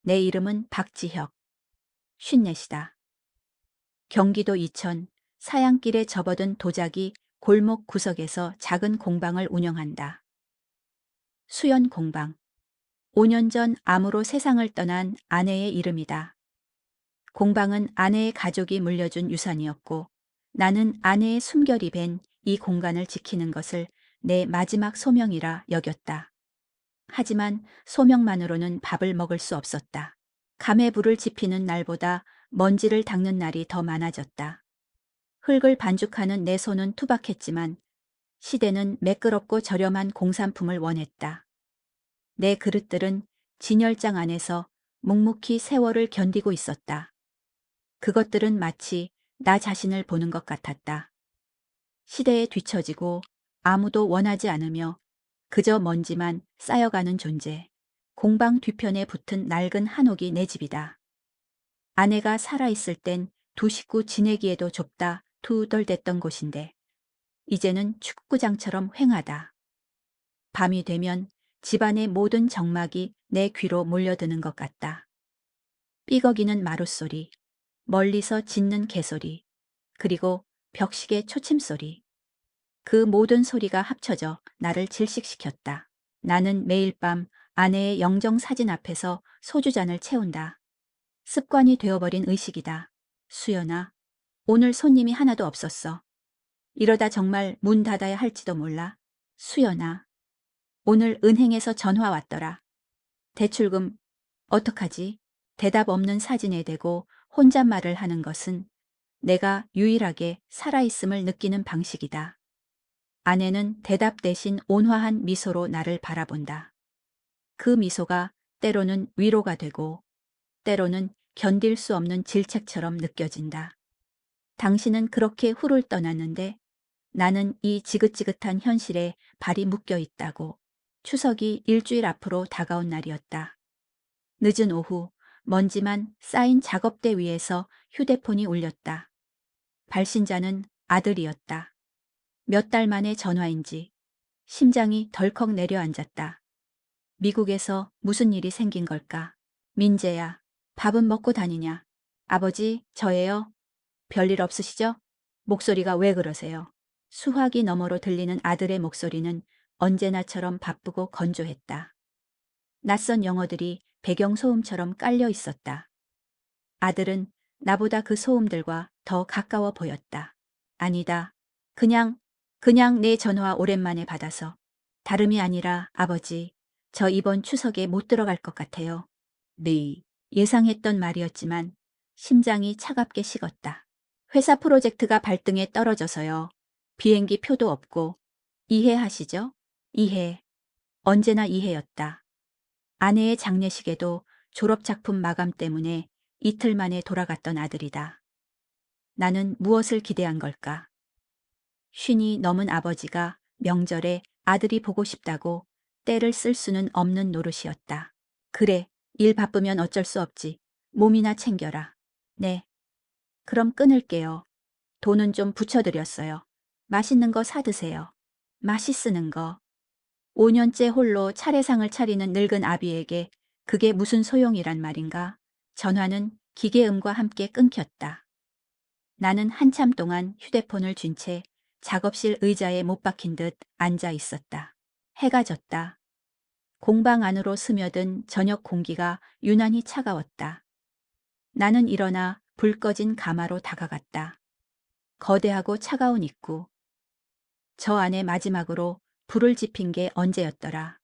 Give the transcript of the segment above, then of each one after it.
내 이름은 박지혁. 54이다. 경기도 이천 사양길에 접어든 도자기 골목 구석에서 작은 공방을 운영한다. 수연 공방. 5년 전 암으로 세상을 떠난 아내의 이름이다. 공방은 아내의 가족이 물려준 유산이었고 나는 아내의 숨결이 밴 이 공간을 지키는 것을 내 마지막 소명이라 여겼다. 하지만 소명만으로는 밥을 먹을 수 없었다. 감에 불을 지피는 날보다 먼지를 닦는 날이 더 많아졌다. 흙을 반죽하는 내 손은 투박했지만 시대는 매끄럽고 저렴한 공산품을 원했다. 내 그릇들은 진열장 안에서 묵묵히 세월을 견디고 있었다. 그것들은 마치 나 자신을 보는 것 같았다. 시대에 뒤처지고 아무도 원하지 않으며 그저 먼지만 쌓여가는 존재. 공방 뒤편에 붙은 낡은 한옥이 내 집이다. 아내가 살아있을 땐 두 식구 지내기에도 좁다 투덜댔던 곳인데 이제는 축구장처럼 휑하다. 밤이 되면 집안의 모든 정막이 내 귀로 몰려드는 것 같다. 삐걱이는 마룻소리, 멀리서 짖는 개소리, 그리고 벽식의 초침소리. 그 모든 소리가 합쳐져 나를 질식시켰다. 나는 매일 밤 아내의 영정 사진 앞에서 소주잔을 채운다. 습관이 되어버린 의식이다. 수연아, 오늘 손님이 하나도 없었어. 이러다 정말 문 닫아야 할지도 몰라. 수연아, 오늘 은행에서 전화 왔더라. 대출금 어떡하지? 대답 없는 사진에 대고 혼잣말을 하는 것은 내가 유일하게 살아있음을 느끼는 방식이다. 아내는 대답 대신 온화한 미소로 나를 바라본다. 그 미소가 때로는 위로가 되고 때로는 견딜 수 없는 질책처럼 느껴진다. 당신은 그렇게 훌을 떠났는데 나는 이 지긋지긋한 현실에 발이 묶여 있다고. 추석이 일주일 앞으로 다가온 날이었다. 늦은 오후 먼지만 쌓인 작업대 위에서 휴대폰이 울렸다. 발신자는 아들이었다. 몇 달 만의 전화인지 심장이 덜컥 내려앉았다. 미국에서 무슨 일이 생긴 걸까? 민재야, 밥은 먹고 다니냐? 아버지, 저예요. 별일 없으시죠? 목소리가 왜 그러세요? 수화기 너머로 들리는 아들의 목소리는 언제나처럼 바쁘고 건조했다. 낯선 영어들이 배경소음처럼 깔려 있었다. 아들은 나보다 그 소음들과 더 가까워 보였다. 아니다. 그냥 내 전화 오랜만에 받아서. 다름이 아니라 아버지, 저 이번 추석에 못 들어갈 것 같아요. 네. 예상했던 말이었지만 심장이 차갑게 식었다. 회사 프로젝트가 발등에 떨어져서요. 비행기 표도 없고. 이해하시죠? 이해. 언제나 이해였다. 아내의 장례식에도 졸업작품 마감 때문에 이틀 만에 돌아갔던 아들이다. 나는 무엇을 기대한 걸까? 쉰이 넘은 아버지가 명절에 아들이 보고 싶다고 때를 쓸 수는 없는 노릇이었다. 그래, 일 바쁘면 어쩔 수 없지. 몸이나 챙겨라. 네. 그럼 끊을게요. 돈은 좀 붙여드렸어요. 맛있는 거 사드세요. 맛있는 거. 5년째 홀로 차례상을 차리는 늙은 아비에게 그게 무슨 소용이란 말인가? 전화는 기계음과 함께 끊겼다. 나는 한참 동안 휴대폰을 쥔 채 작업실 의자에 못 박힌 듯 앉아 있었다. 해가 졌다. 공방 안으로 스며든 저녁 공기가 유난히 차가웠다. 나는 일어나 불 꺼진 가마로 다가갔다. 거대하고 차가운 입구. 저 안에 마지막으로 불을 지핀 게 언제였더라.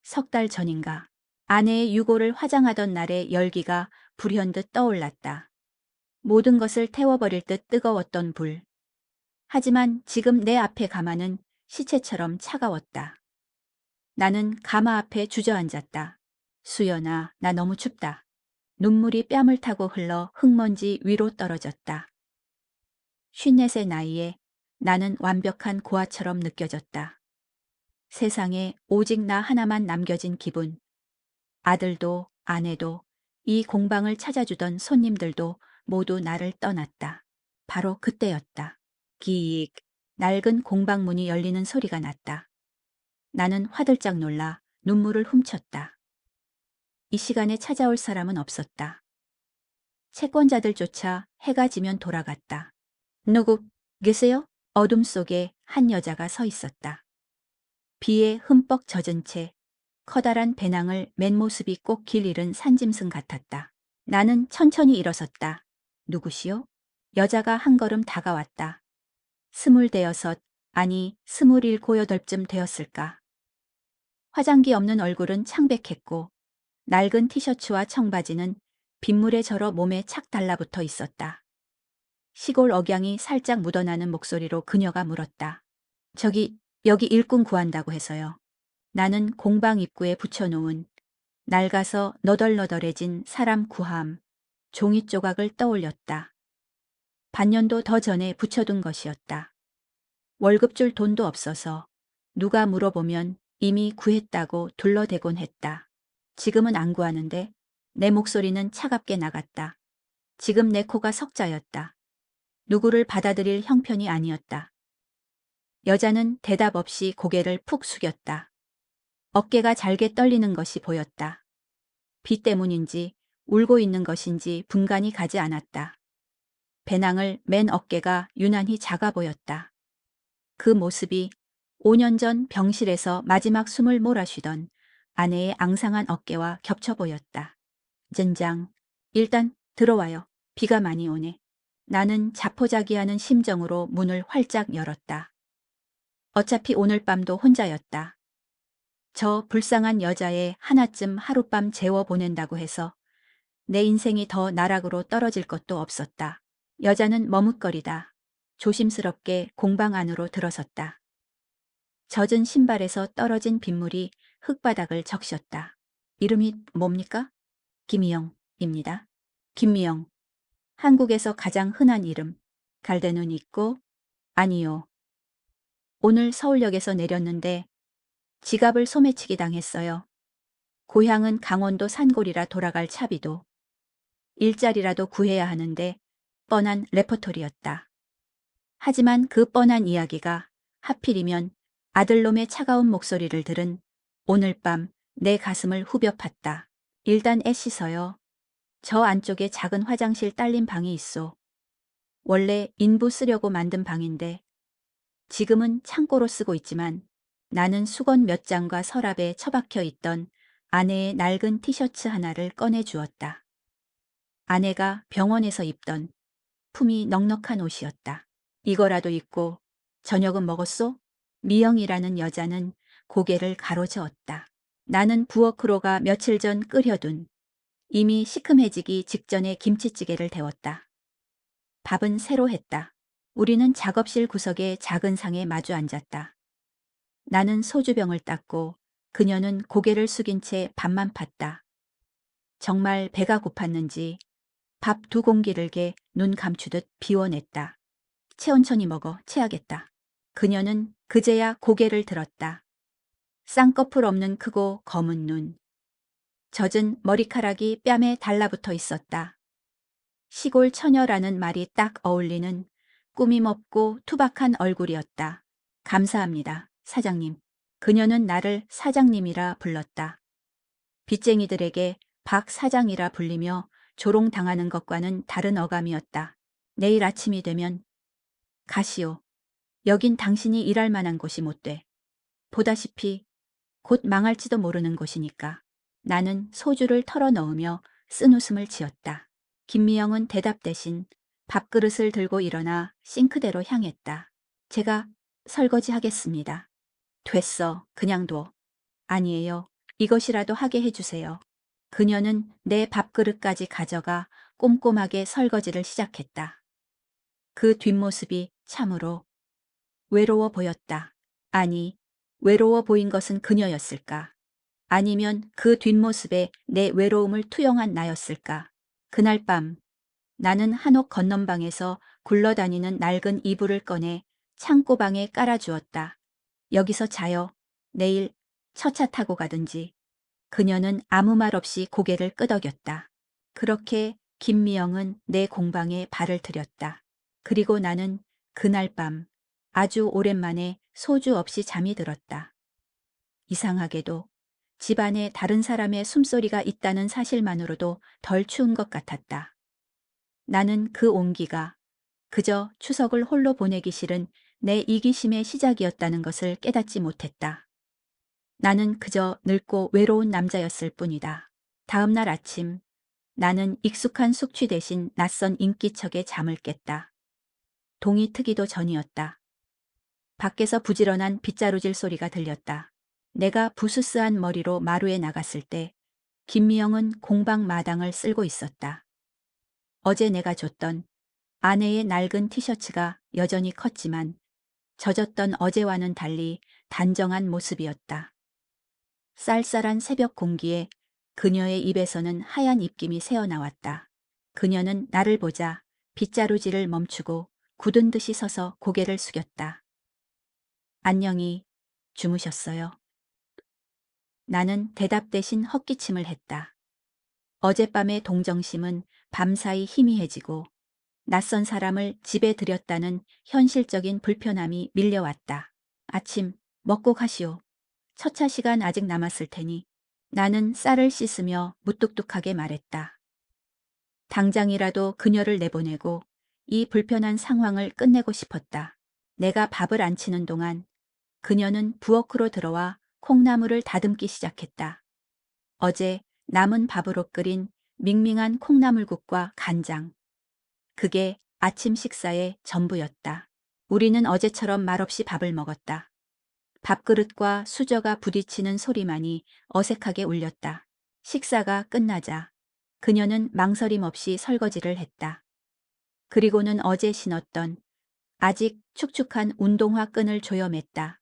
석 달 전인가. 아내의 유고를 화장하던 날의 열기가 불현듯 떠올랐다. 모든 것을 태워버릴 듯 뜨거웠던 불. 하지만 지금 내 앞에 가마는 시체처럼 차가웠다. 나는 가마 앞에 주저앉았다. 수연아, 나 너무 춥다. 눈물이 뺨을 타고 흘러 흙먼지 위로 떨어졌다. 54의 나이에 나는 완벽한 고아처럼 느껴졌다. 세상에 오직 나 하나만 남겨진 기분. 아들도 아내도 이 공방을 찾아주던 손님들도 모두 나를 떠났다. 바로 그때였다. 기익. 낡은 공방 문이 열리는 소리가 났다. 나는 화들짝 놀라 눈물을 훔쳤다. 이 시간에 찾아올 사람은 없었다. 채권자들조차 해가 지면 돌아갔다. 누구 계세요? 어둠 속에 한 여자가 서 있었다. 비에 흠뻑 젖은 채 커다란 배낭을 맨 모습이 꼭 길 잃은 산짐승 같았다. 나는 천천히 일어섰다. 누구시오? 여자가 한 걸음 다가왔다. 26, 아니 27, 8쯤 되었을까. 화장기 없는 얼굴은 창백했고 낡은 티셔츠와 청바지는 빗물에 절어 몸에 착 달라붙어 있었다. 시골 억양이 살짝 묻어나는 목소리로 그녀가 물었다. 저기 여기 일꾼 구한다고 해서요. 나는 공방 입구에 붙여놓은 낡아서 너덜너덜해진 사람 구함 종이 조각을 떠올렸다. 반년도 더 전에 붙여둔 것이었다. 월급 줄 돈도 없어서 누가 물어보면 이미 구했다고 둘러대곤 했다. 지금은 안 구하는데 내 목소리는 차갑게 나갔다. 지금 내 코가 석자였다. 누구를 받아들일 형편이 아니었다. 여자는 대답 없이 고개를 푹 숙였다. 어깨가 잘게 떨리는 것이 보였다. 비 때문인지 울고 있는 것인지 분간이 가지 않았다. 배낭을 맨 어깨가 유난히 작아 보였다. 그 모습이 5년 전 병실에서 마지막 숨을 몰아쉬던 아내의 앙상한 어깨와 겹쳐 보였다. 젠장, 일단 들어와요. 비가 많이 오네. 나는 자포자기하는 심정으로 문을 활짝 열었다. 어차피 오늘 밤도 혼자였다. 저 불쌍한 여자애 하나쯤 하룻밤 재워 보낸다고 해서 내 인생이 더 나락으로 떨어질 것도 없었다. 여자는 머뭇거리다 조심스럽게 공방 안으로 들어섰다. 젖은 신발에서 떨어진 빗물이 흙바닥을 적셨다. 이름이 뭡니까? 김미영입니다. 김미영. 한국에서 가장 흔한 이름. 갈대눈 있고 아니요. 오늘 서울역에서 내렸는데 지갑을 소매치기 당했어요. 고향은 강원도 산골이라 돌아갈 차비도. 일자리라도 구해야 하는데 뻔한 레퍼토리였다. 하지만 그 뻔한 이야기가 하필이면 아들놈의 차가운 목소리를 들은 오늘 밤 내 가슴을 후벼 팠다. 일단 애 씻어요. 저 안쪽에 작은 화장실 딸린 방이 있어. 원래 인부 쓰려고 만든 방인데 지금은 창고로 쓰고 있지만 나는 수건 몇 장과 서랍에 처박혀 있던 아내의 낡은 티셔츠 하나를 꺼내 주었다. 아내가 병원에서 입던 품이 넉넉한 옷이었다. 이거라도 입고 저녁은 먹었소? 미영이라는 여자는 고개를 가로저었다. 나는 부엌으로가 며칠 전 끓여둔 이미 시큼해지기 직전에 김치찌개를 데웠다. 밥은 새로 했다. 우리는 작업실 구석의 작은 상에 마주 앉았다. 나는 소주병을 땄고 그녀는 고개를 숙인 채 밥만 팠다. 정말 배가 고팠는지 밥 2공기를 개 눈 감추듯 비워냈다. 체온천히 먹어 체하겠다. 그녀는 그제야 고개를 들었다. 쌍꺼풀 없는 크고 검은 눈. 젖은 머리카락이 뺨에 달라붙어 있었다. 시골 처녀라는 말이 딱 어울리는 꾸밈 없고 투박한 얼굴이었다. 감사합니다, 사장님. 그녀는 나를 사장님이라 불렀다. 빚쟁이들에게 박 사장이라 불리며 조롱당하는 것과는 다른 어감이었다. 내일 아침이 되면 가시오. 여긴 당신이 일할 만한 곳이 못 돼. 보다시피 곧 망할지도 모르는 곳이니까. 나는 소주를 털어넣으며 쓴웃음을 지었다. 김미영은 대답 대신 밥그릇을 들고 일어나 싱크대로 향했다. 제가 설거지 하겠습니다. 됐어. 그냥 둬. 아니에요. 이것이라도 하게 해주세요. 그녀는 내 밥그릇까지 가져가 꼼꼼하게 설거지를 시작했다. 그 뒷모습이 참으로 외로워 보였다. 아니, 외로워 보인 것은 그녀였을까? 아니면 그 뒷모습에 내 외로움을 투영한 나였을까? 그날 밤 나는 한옥 건넌방에서 굴러다니는 낡은 이불을 꺼내 창고방에 깔아주었다. 여기서 자요. 내일 첫차 타고 가든지. 그녀는 아무 말 없이 고개를 끄덕였다. 그렇게 김미영은 내 공방에 발을 들였다. 그리고 나는 그날 밤 아주 오랜만에 소주 없이 잠이 들었다. 이상하게도 집 안에 다른 사람의 숨소리가 있다는 사실만으로도 덜 추운 것 같았다. 나는 그 온기가 그저 추석을 홀로 보내기 싫은 내 이기심의 시작이었다는 것을 깨닫지 못했다. 나는 그저 늙고 외로운 남자였을 뿐이다. 다음 날 아침, 나는 익숙한 숙취 대신 낯선 인기척에 잠을 깼다. 동이 트기도 전이었다. 밖에서 부지런한 빗자루질 소리가 들렸다. 내가 부스스한 머리로 마루에 나갔을 때 김미영은 공방 마당을 쓸고 있었다. 어제 내가 줬던 아내의 낡은 티셔츠가 여전히 컸지만 젖었던 어제와는 달리 단정한 모습이었다. 쌀쌀한 새벽 공기에 그녀의 입에서는 하얀 입김이 새어나왔다. 그녀는 나를 보자 빗자루질을 멈추고 굳은 듯이 서서 고개를 숙였다. 안녕히 주무셨어요. 나는 대답 대신 헛기침을 했다. 어젯밤의 동정심은 밤사이 희미해지고 낯선 사람을 집에 들였다는 현실적인 불편함이 밀려왔다. 아침 먹고 가시오. 첫 차 시간 아직 남았을 테니. 나는 쌀을 씻으며 무뚝뚝하게 말했다. 당장이라도 그녀를 내보내고 이 불편한 상황을 끝내고 싶었다. 내가 밥을 안 치는 동안 그녀는 부엌으로 들어와 콩나물을 다듬기 시작했다. 어제 남은 밥으로 끓인 밍밍한 콩나물국과 간장. 그게 아침 식사의 전부였다. 우리는 어제처럼 말없이 밥을 먹었다. 밥그릇과 수저가 부딪히는 소리만이 어색하게 울렸다. 식사가 끝나자 그녀는 망설임 없이 설거지를 했다. 그리고는 어제 신었던 아직 축축한 운동화 끈을 조여맸다.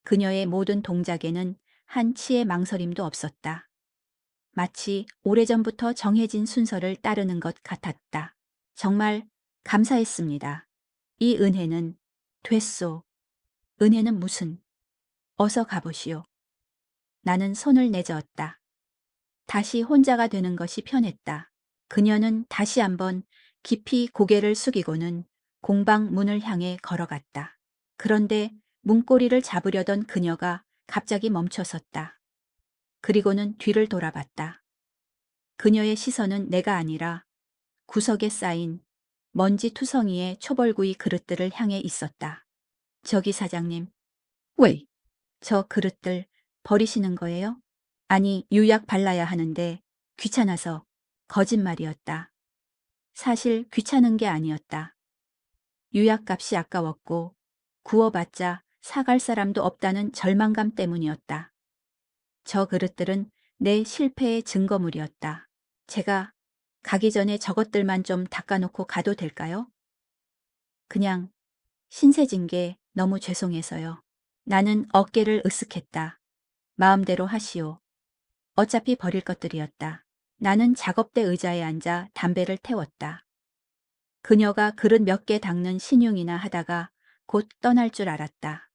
그녀의 모든 동작에는 한치의 망설임도 없었다. 마치 오래전부터 정해진 순서를 따르는 것 같았다. 정말 감사했습니다. 이 은혜는 됐소. 은혜는 무슨? 어서 가보시오. 나는 손을 내저었다. 다시 혼자가 되는 것이 편했다. 그녀는 다시 한번 깊이 고개를 숙이고는 공방 문을 향해 걸어갔다. 그런데 문고리를 잡으려던 그녀가 갑자기 멈춰섰다. 그리고는 뒤를 돌아봤다. 그녀의 시선은 내가 아니라 구석에 쌓인 먼지 투성이의 초벌구이 그릇들을 향해 있었다. 저기 사장님. 왜? 저 그릇들 버리시는 거예요? 아니, 유약 발라야 하는데 귀찮아서. 거짓말이었다. 사실 귀찮은 게 아니었다. 유약값이 아까웠고 구워봤자 사갈 사람도 없다는 절망감 때문이었다. 저 그릇들은 내 실패의 증거물이었다. 제가 가기 전에 저것들만 좀 닦아놓고 가도 될까요? 그냥 신세진 게 너무 죄송해서요. 나는 어깨를 으쓱했다. 마음대로 하시오. 어차피 버릴 것들이었다. 나는 작업대 의자에 앉아 담배를 태웠다. 그녀가 그릇 몇 개 닦는 신용이나 하다가 곧 떠날 줄 알았다.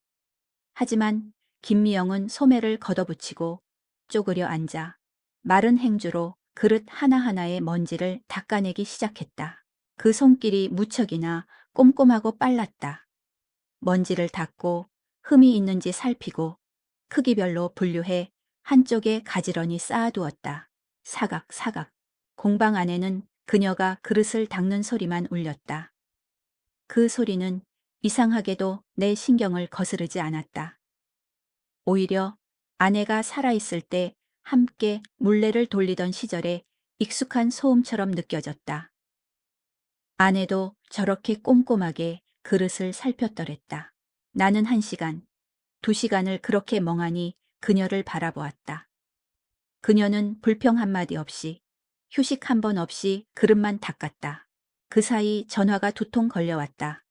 하지만 김미영은 소매를 걷어붙이고 쪼그려 앉아 마른 행주로 그릇 하나하나의 먼지를 닦아내기 시작했다. 그 손길이 무척이나 꼼꼼하고 빨랐다. 먼지를 닦고 흠이 있는지 살피고 크기별로 분류해 한쪽에 가지런히 쌓아두었다. 사각. 공방 안에는 그녀가 그릇을 닦는 소리만 울렸다. 그 소리는 이상하게도 내 신경을 거스르지 않았다. 오히려 아내가 살아있을 때 함께 물레를 돌리던 시절에 익숙한 소음처럼 느껴졌다. 아내도 저렇게 꼼꼼하게 그릇을 살폈더랬다. 나는 1시간, 2시간을 그렇게 멍하니 그녀를 바라보았다. 그녀는 불평 한마디 없이 휴식 한 번 없이 그릇만 닦았다. 그 사이 전화가 2통 걸려왔다.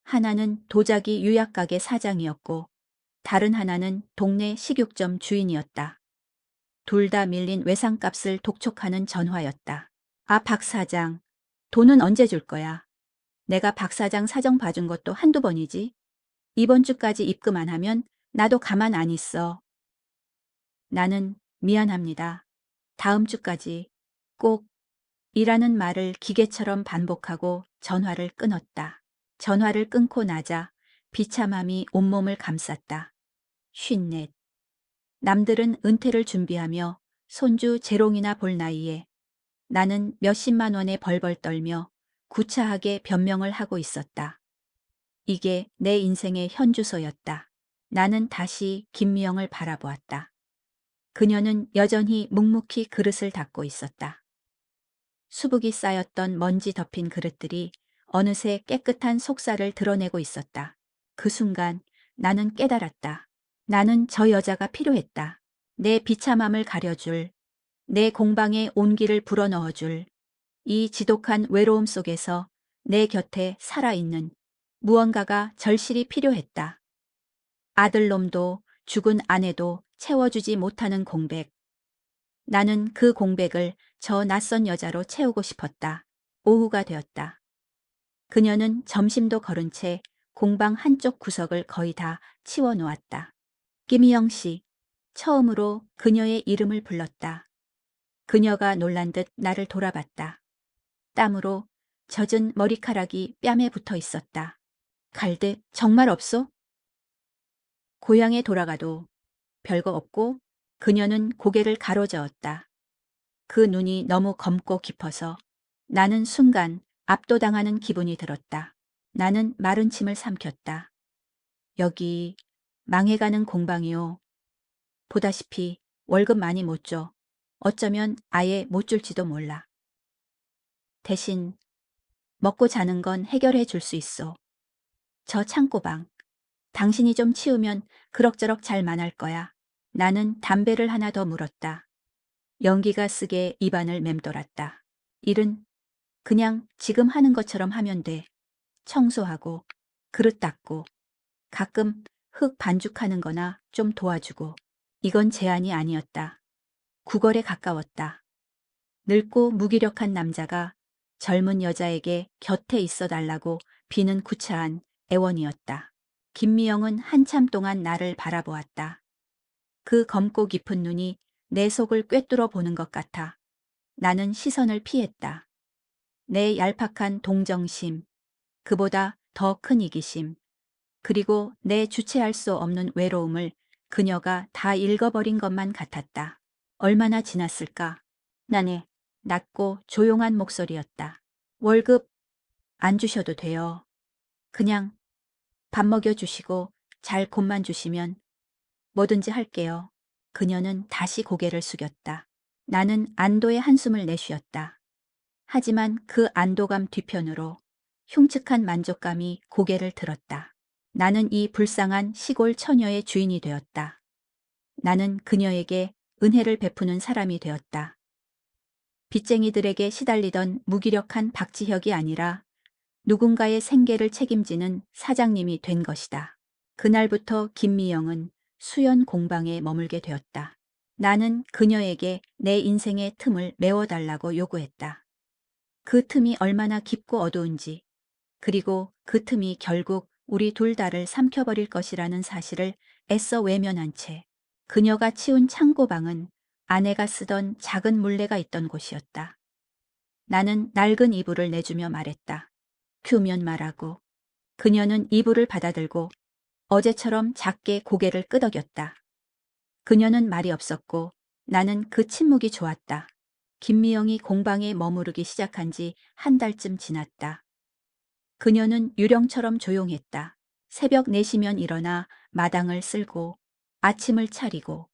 하나는 도자기 유약가게 사장이었고 다른 하나는 동네 식육점 주인이었다. 둘 다 밀린 외상값을 독촉하는 전화였다. 아, 박 사장, 돈은 언제 줄 거야? 내가 박 사장 사정 봐준 것도 한두 번이지. 이번 주까지 입금 안 하면 나도 가만 안 있어. 나는 미안합니다. 다음 주까지 꼭 이라는 말을 기계처럼 반복하고 전화를 끊었다. 전화를 끊고 나자 비참함이 온몸을 감쌌다. 54. 남들은 은퇴를 준비하며 손주 재롱이나 볼 나이에 나는 몇십만 원에 벌벌 떨며 구차하게 변명을 하고 있었다. 이게 내 인생의 현주소였다. 나는 다시 김미영을 바라보았다. 그녀는 여전히 묵묵히 그릇을 닦고 있었다. 수북이 쌓였던 먼지 덮인 그릇들이 어느새 깨끗한 속살을 드러내고 있었다. 그 순간 나는 깨달았다. 나는 저 여자가 필요했다. 내 비참함을 가려줄, 내 공방에 온기를 불어넣어줄, 이 지독한 외로움 속에서 내 곁에 살아있는 무언가가 절실히 필요했다. 아들놈도 죽은 아내도 채워주지 못하는 공백. 나는 그 공백을 저 낯선 여자로 채우고 싶었다. 오후가 되었다. 그녀는 점심도 거른 채 공방 한쪽 구석을 거의 다 치워놓았다. 김희영 씨. 처음으로 그녀의 이름을 불렀다. 그녀가 놀란 듯 나를 돌아봤다. 땀으로 젖은 머리카락이 뺨에 붙어 있었다. 갈대 정말 없소? 고향에 돌아가도 별거 없고 그녀는 고개를 가로저었다. 그 눈이 너무 검고 깊어서 나는 순간 압도당하는 기분이 들었다. 나는 마른 침을 삼켰다. 여기 망해가는 공방이요. 보다시피 월급 많이 못 줘. 어쩌면 아예 못 줄지도 몰라. 대신 먹고 자는 건 해결해 줄 수 있어. 저 창고방. 당신이 좀 치우면 그럭저럭 잘 만할 거야. 나는 담배를 하나 더 물었다. 연기가 쓰게 입안을 맴돌았다. 일은 그냥 지금 하는 것처럼 하면 돼. 청소하고 그릇 닦고 가끔 흙 반죽하는 거나 좀 도와주고. 이건 제안이 아니었다. 구걸에 가까웠다. 늙고 무기력한 남자가 젊은 여자에게 곁에 있어 달라고 비는 구차한 애원이었다. 김미영은 한참 동안 나를 바라보았다. 그 검고 깊은 눈이 내 속을 꿰뚫어 보는 것 같아. 나는 시선을 피했다. 내 얄팍한 동정심, 그보다 더 큰 이기심, 그리고 내 주체할 수 없는 외로움을 그녀가 다 읽어버린 것만 같았다. 얼마나 지났을까? 나네, 낮고 조용한 목소리였다. 월급 안 주셔도 돼요. 그냥 밥 먹여주시고 잘 곱만 주시면 뭐든지 할게요. 그녀는 다시 고개를 숙였다. 나는 안도의 한숨을 내쉬었다. 하지만 그 안도감 뒤편으로 흉측한 만족감이 고개를 들었다. 나는 이 불쌍한 시골 처녀의 주인이 되었다. 나는 그녀에게 은혜를 베푸는 사람이 되었다. 빚쟁이들에게 시달리던 무기력한 박지혁이 아니라 누군가의 생계를 책임지는 사장님이 된 것이다. 그날부터 김미영은 수연 공방에 머물게 되었다. 나는 그녀에게 내 인생의 틈을 메워달라고 요구했다. 그 틈이 얼마나 깊고 어두운지, 그리고 그 틈이 결국 우리 둘 다를 삼켜버릴 것이라는 사실을 애써 외면한 채 그녀가 치운 창고방은 아내가 쓰던 작은 물레가 있던 곳이었다. 나는 낡은 이불을 내주며 말했다. 큐면 말하고. 그녀는 이불을 받아들고 어제처럼 작게 고개를 끄덕였다. 그녀는 말이 없었고 나는 그 침묵이 좋았다. 김미영이 공방에 머무르기 시작한 지 한 달쯤 지났다. 그녀는 유령처럼 조용했다. 새벽 4시면 일어나 마당을 쓸고 아침을 차리고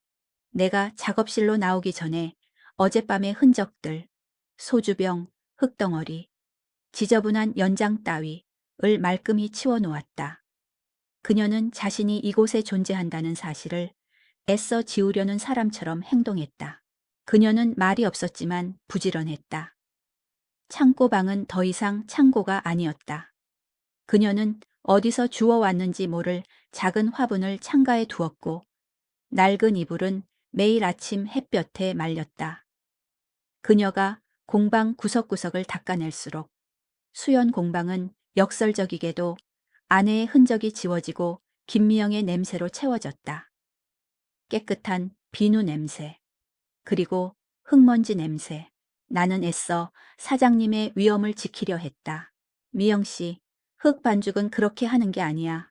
내가 작업실로 나오기 전에 어젯밤의 흔적들, 소주병, 흙덩어리, 지저분한 연장 따위를 말끔히 치워놓았다. 그녀는 자신이 이곳에 존재한다는 사실을 애써 지우려는 사람처럼 행동했다. 그녀는 말이 없었지만 부지런했다. 창고방은 더 이상 창고가 아니었다. 그녀는 어디서 주워왔는지 모를 작은 화분을 창가에 두었고 낡은 이불은 매일 아침 햇볕에 말렸다. 그녀가 공방 구석구석을 닦아낼수록 수연 공방은 역설적이게도 아내의 흔적이 지워지고 김미영의 냄새로 채워졌다. 깨끗한 비누 냄새, 그리고 흙먼지 냄새. 나는 애써 사장님의 위엄을 지키려 했다. 미영 씨, 흙 반죽은 그렇게 하는 게 아니야.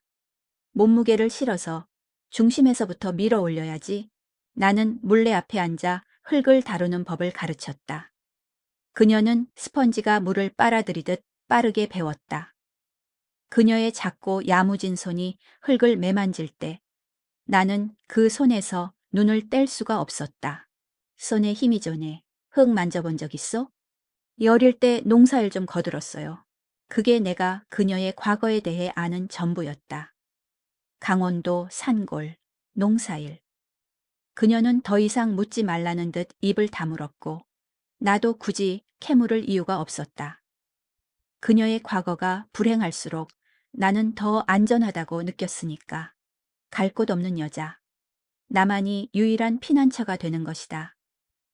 몸무게를 실어서 중심에서부터 밀어 올려야지. 나는 물레 앞에 앉아 흙을 다루는 법을 가르쳤다. 그녀는 스펀지가 물을 빨아들이듯 빠르게 배웠다. 그녀의 작고 야무진 손이 흙을 매만질 때 나는 그 손에서 눈을 뗄 수가 없었다. 손에 힘이 좋네. 흙 만져본 적 있어? 어릴 때 농사일 좀 거들었어요. 그게 내가 그녀의 과거에 대해 아는 전부였다. 강원도, 산골, 농사일. 그녀는 더 이상 묻지 말라는 듯 입을 다물었고 나도 굳이 캐물을 이유가 없었다. 그녀의 과거가 불행할수록 나는 더 안전하다고 느꼈으니까. 갈 곳 없는 여자. 나만이 유일한 피난처가 되는 것이다.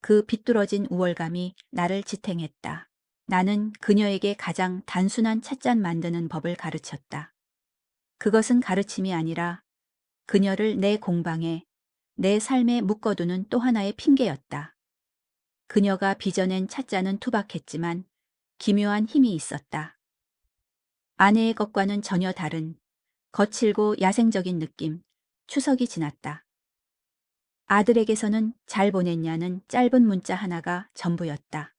그 비뚤어진 우월감이 나를 지탱했다. 나는 그녀에게 가장 단순한 찻잔 만드는 법을 가르쳤다. 그것은 가르침이 아니라 그녀를 내 공방에, 내 삶에 묶어두는 또 하나의 핑계였다. 그녀가 빚어낸 찻잔은 투박했지만 기묘한 힘이 있었다. 아내의 것과는 전혀 다른 거칠고 야생적인 느낌, 추석이 지났다. 아들에게서는 잘 보냈냐는 짧은 문자 하나가 전부였다.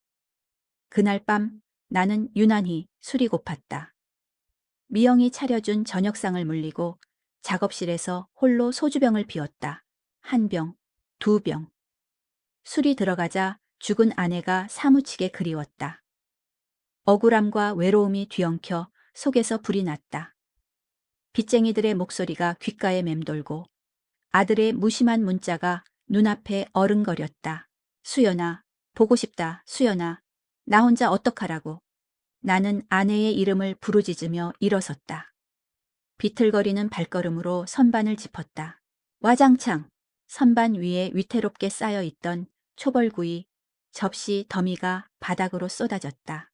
그날 밤 나는 유난히 술이 고팠다. 미영이 차려준 저녁상을 물리고 작업실에서 홀로 소주병을 비웠다. 한 병, 두 병. 술이 들어가자 죽은 아내가 사무치게 그리웠다. 억울함과 외로움이 뒤엉켜 속에서 불이 났다. 빚쟁이들의 목소리가 귓가에 맴돌고 아들의 무심한 문자가 눈앞에 어른거렸다. 수연아, 보고 싶다. 수연아, 나 혼자 어떡하라고. 나는 아내의 이름을 부르짖으며 일어섰다. 비틀거리는 발걸음으로 선반을 짚었다. 와장창. 선반 위에 위태롭게 쌓여있던 초벌구이, 접시 더미가 바닥으로 쏟아졌다.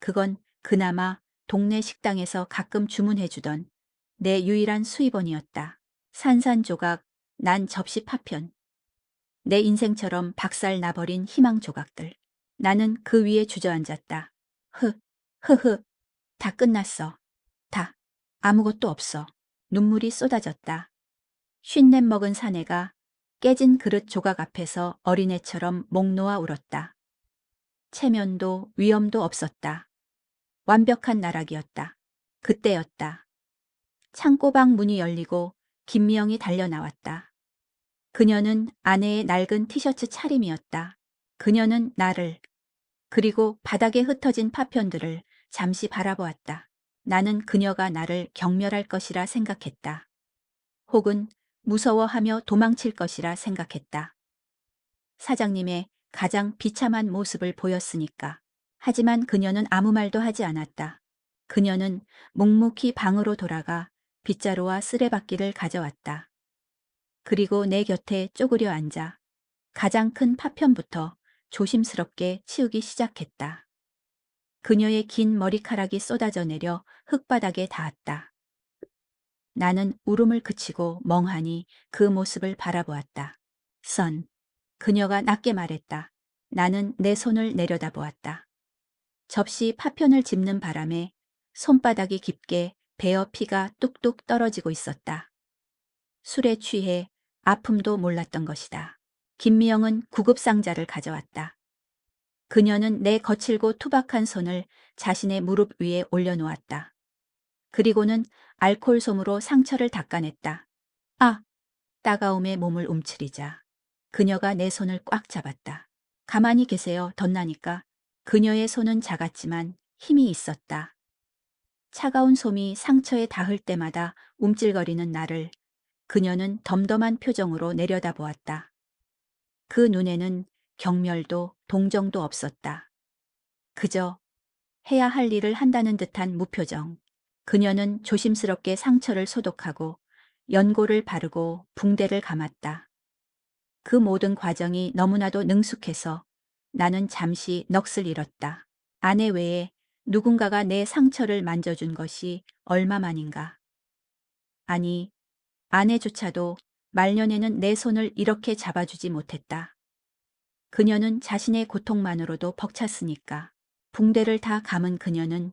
그건 그나마 동네 식당에서 가끔 주문해주던 내 유일한 수입원이었다. 산산조각, 난 접시 파편. 내 인생처럼 박살 나버린 희망 조각들. 나는 그 위에 주저앉았다. 흐흐, 다 끝났어. 다. 아무것도 없어. 눈물이 쏟아졌다. 쉰냄 먹은 사내가 깨진 그릇 조각 앞에서 어린애처럼 목 놓아 울었다. 체면도 위엄도 없었다. 완벽한 나락이었다. 그때였다. 창고방 문이 열리고 김미영이 달려나왔다. 그녀는 아내의 낡은 티셔츠 차림이었다. 그녀는 나를, 그리고 바닥에 흩어진 파편들을 잠시 바라보았다. 나는 그녀가 나를 경멸할 것이라 생각했다. 혹은 무서워하며 도망칠 것이라 생각했다. 사장님의 가장 비참한 모습을 보였으니까. 하지만 그녀는 아무 말도 하지 않았다. 그녀는 묵묵히 방으로 돌아가 빗자루와 쓰레받기를 가져왔다. 그리고 내 곁에 쪼그려 앉아 가장 큰 파편부터 조심스럽게 치우기 시작했다. 그녀의 긴 머리카락이 쏟아져 내려 흙바닥에 닿았다. 나는 울음을 그치고 멍하니 그 모습을 바라보았다. 선. 그녀가 낮게 말했다. 나는 내 손을 내려다보았다. 접시 파편을 짚는 바람에 손바닥이 깊게 베어 피가 뚝뚝 떨어지고 있었다. 술에 취해 아픔도 몰랐던 것이다. 김미영은 구급상자를 가져왔다. 그녀는 내 거칠고 투박한 손을 자신의 무릎 위에 올려놓았다. 그리고는 알코올솜으로 상처를 닦아냈다. 아! 따가움에 몸을 움츠리자 그녀가 내 손을 꽉 잡았다. 가만히 계세요. 덧나니까. 그녀의 손은 작았지만 힘이 있었다. 차가운 솜이 상처에 닿을 때마다 움찔거리는 나를 그녀는 덤덤한 표정으로 내려다보았다. 그 눈에는 경멸도 동정도 없었다. 그저 해야 할 일을 한다는 듯한 무표정. 그녀는 조심스럽게 상처를 소독하고 연고를 바르고 붕대를 감았다. 그 모든 과정이 너무나도 능숙해서 나는 잠시 넋을 잃었다. 아내 외에 누군가가 내 상처를 만져준 것이 얼마만인가. 아니, 아내조차도 말년에는 내 손을 이렇게 잡아주지 못했다. 그녀는 자신의 고통만으로도 벅찼으니까. 붕대를 다 감은 그녀는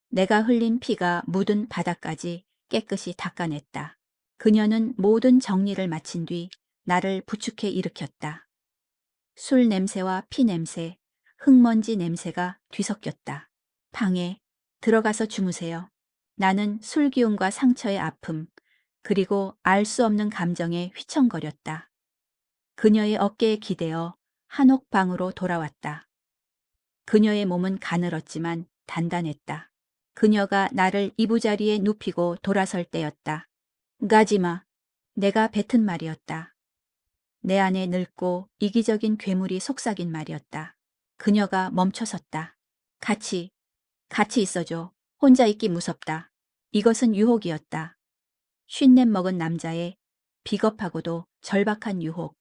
내가 흘린 피가 묻은 바닥까지 깨끗이 닦아냈다. 그녀는 모든 정리를 마친 뒤 나를 부축해 일으켰다. 술 냄새와 피 냄새, 흙먼지 냄새가 뒤섞였다. 방에 들어가서 주무세요. 나는 술 기운과 상처의 아픔, 그리고 알 수 없는 감정에 휘청거렸다. 그녀의 어깨에 기대어 한옥방으로 돌아왔다. 그녀의 몸은 가늘었지만 단단했다. 그녀가 나를 이부자리에 눕히고 돌아설 때였다. 가지마. 내가 뱉은 말이었다. 내 안에 늙고 이기적인 괴물이 속삭인 말이었다. 그녀가 멈춰섰다. 같이 있어줘. 혼자 있기 무섭다. 이것은 유혹이었다. 쉰냄 먹은 남자의 비겁하고도 절박한 유혹.